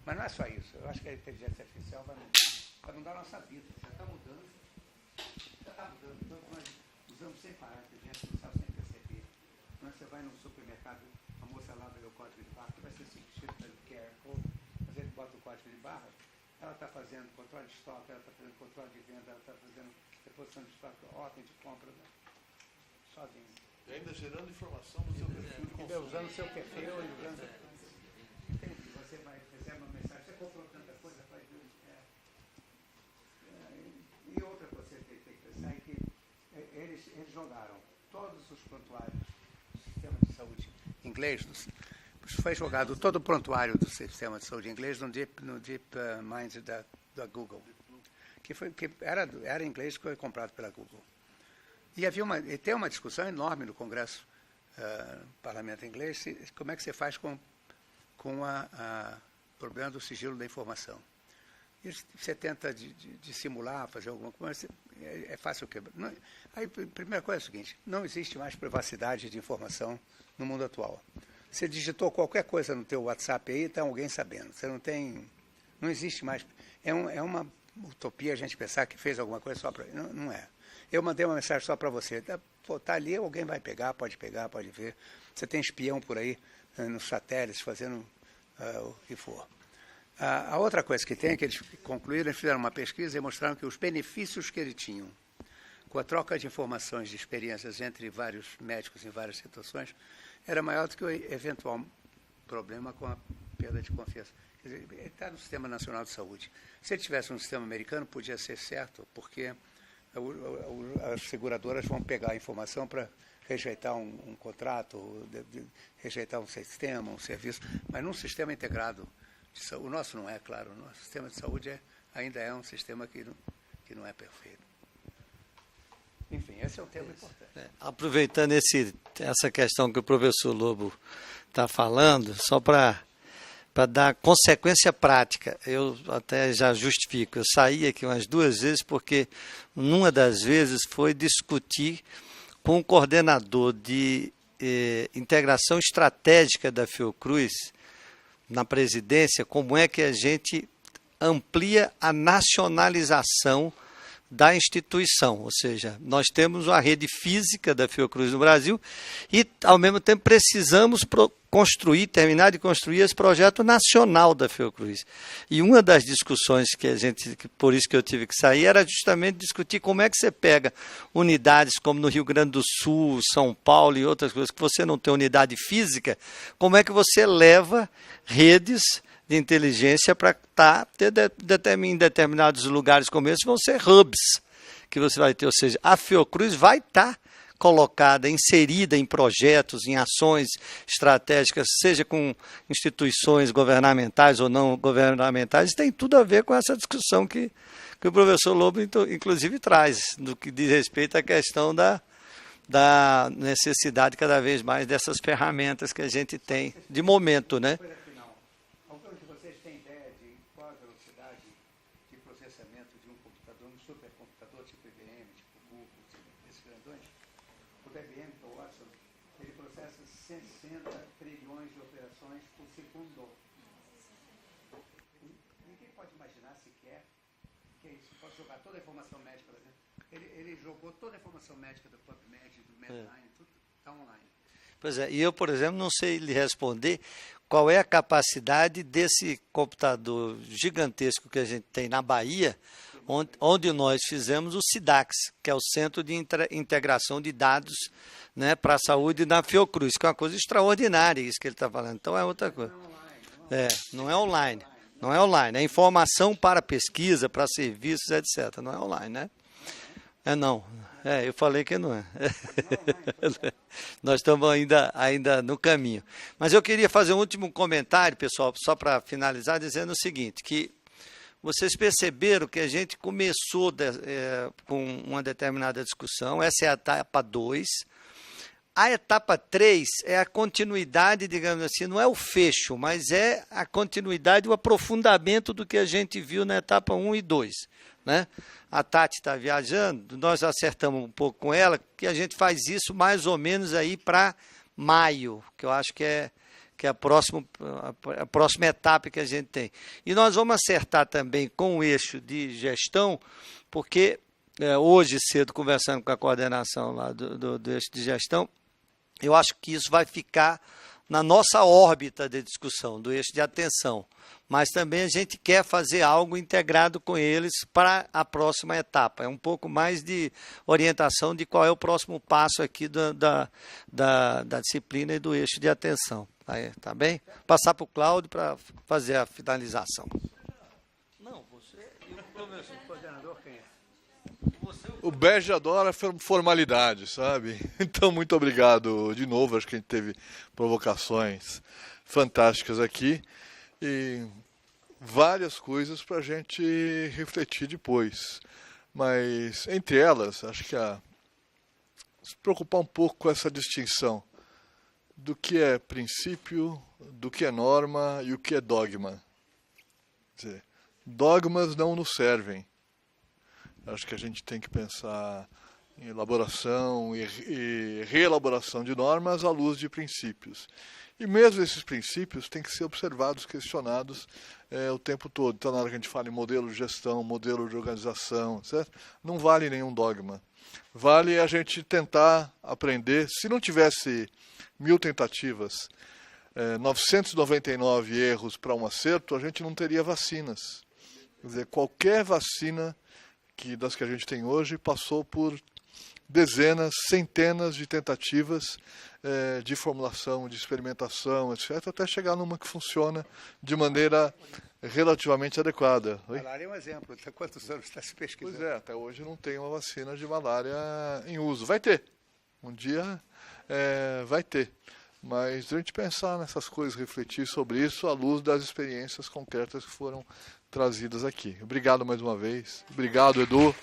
mas não é só isso. Eu acho que a inteligência artificial vai mudar a nossa vida. Já está mudando. Então, nós usamos sem parar a inteligência artificial sem perceber. Quando você vai num supermercado, a moça lá vê o código de barra, que vai ser escrito pelo QR Code, mas ele bota o código de barra, ela está fazendo controle de estoque, ela está fazendo controle de venda, ela está fazendo reposição de estoque, ordem de compra, né? Sozinho. E ainda gerando informação do seu perfil de consumo. Usando o seu perfil e usando... Entendi. Você vai receber uma mensagem, você comprou tanta coisa, faz isso. E outra que você tem que pensar é que eles jogaram todos os prontuários do sistema de saúde inglês, foi jogado todo o prontuário do sistema de saúde inglês no Deep Mind da Google, que era inglês, que foi comprado pela Google. E tem uma discussão enorme no Congresso, parlamento inglês, como é que você faz com problema do sigilo da informação. E você tenta dissimular, fazer alguma coisa, é fácil quebrar. Aí, a primeira coisa é o seguinte, não existe mais privacidade de informação no mundo atual. Você digitou qualquer coisa no teu WhatsApp aí, está alguém sabendo. Você não existe mais. É uma utopia a gente pensar que fez alguma coisa só para... Não é. Eu mandei uma mensagem só para você. Tá ali, alguém vai pegar, pode ver. Você tem espião por aí, nos satélites, fazendo o que for. A outra coisa que tem é que eles concluíram, eles fizeram uma pesquisa e mostraram que os benefícios que eles tinham com a troca de informações, de experiências entre vários médicos em várias situações, era maior do que o eventual problema com a perda de confiança. Quer dizer, ele está no Sistema Nacional de Saúde. Se ele tivesse um sistema americano, podia ser certo, porque as seguradoras vão pegar a informação para rejeitar um contrato, rejeitar um sistema, um serviço, mas num sistema integrado de saúde, o nosso não é, claro, o nosso sistema de saúde ainda é um sistema que não é perfeito. Enfim, esse é um tema importante. Aproveitando essa questão que o professor Lobo está falando, só para dar consequência prática, eu até já justifico, eu saí aqui umas 2 vezes porque numa das vezes foi discutir com o coordenador de integração estratégica da Fiocruz na presidência, como é que a gente amplia a nacionalização da instituição, ou seja, nós temos uma rede física da Fiocruz no Brasil e, ao mesmo tempo, precisamos terminar de construir esse projeto nacional da Fiocruz. E uma das discussões por isso que eu tive que sair, era justamente discutir como é que você pega unidades como no Rio Grande do Sul, São Paulo e outras coisas, que você não tem unidade física, como é que você leva redes de inteligência para em determinados lugares como esse, vão ser hubs que você vai ter, ou seja, a Fiocruz vai estar colocada, inserida em projetos, em ações estratégicas, seja com instituições governamentais ou não governamentais, tem tudo a ver com essa discussão que o professor Lobo, inclusive, traz, no que diz respeito à questão da necessidade cada vez mais dessas ferramentas que a gente tem de momento, né? Toda a informação médica do PubMed, do Medline, tudo está online. Pois é, e eu, por exemplo, não sei lhe responder qual é a capacidade desse computador gigantesco que a gente tem na Bahia, onde nós fizemos o SIDAX, que é o Centro de Integração de Dados, né, para a Saúde na Fiocruz, que é uma coisa extraordinária isso que ele está falando. Então é outra coisa. Não é online. Não é online. É informação para pesquisa, para serviços, etc. Não é online, né? Não. Eu falei que não é. Nós estamos ainda no caminho. Mas eu queria fazer um último comentário, pessoal, só para finalizar, dizendo o seguinte, que vocês perceberam que a gente começou com uma determinada discussão, essa é a etapa 2. A etapa 3 é a continuidade, digamos assim, não é o fecho, mas é a continuidade, o aprofundamento do que a gente viu na etapa 1 e 2, né? A Tati está viajando, nós acertamos um pouco com ela, que a gente faz isso mais ou menos aí para maio, que eu acho que é a próxima etapa que a gente tem. E nós vamos acertar também com o eixo de gestão, porque hoje cedo, conversando com a coordenação lá do eixo de gestão, eu acho que isso vai ficar na nossa órbita de discussão, do eixo de atenção. Mas também a gente quer fazer algo integrado com eles para a próxima etapa. É um pouco mais de orientação de qual é o próximo passo aqui da disciplina e do eixo de atenção. Tá bem? Passar para o Cláudio para fazer a finalização. Não, você e o professor coordenador, quem é? O Bege adora formalidade, sabe? Então, muito obrigado de novo. Acho que a gente teve provocações fantásticas aqui e várias coisas para a gente refletir depois. Mas, entre elas, acho que se preocupar um pouco com essa distinção do que é princípio, do que é norma e o que é dogma. Quer dizer, dogmas não nos servem. Acho que a gente tem que pensar em elaboração e reelaboração de normas à luz de princípios. E mesmo esses princípios têm que ser observados, questionados o tempo todo. Então, na hora que a gente fala em modelo de gestão, modelo de organização, certo? Não vale nenhum dogma. Vale a gente tentar aprender. Se não tivesse 1000 tentativas, 999 erros para um acerto, a gente não teria vacinas. Quer dizer, qualquer vacina das que a gente tem hoje passou por dezenas, centenas de tentativas de formulação, de experimentação, etc., até chegar numa que funciona de maneira relativamente adequada. Malária é um exemplo. Há quantos anos está se pesquisando? Pois é, até hoje não tem uma vacina de malária em uso. Vai ter. Um dia vai ter. Mas a gente pensar nessas coisas, refletir sobre isso à luz das experiências concretas que foram trazidas aqui. Obrigado mais uma vez. Obrigado, Edu.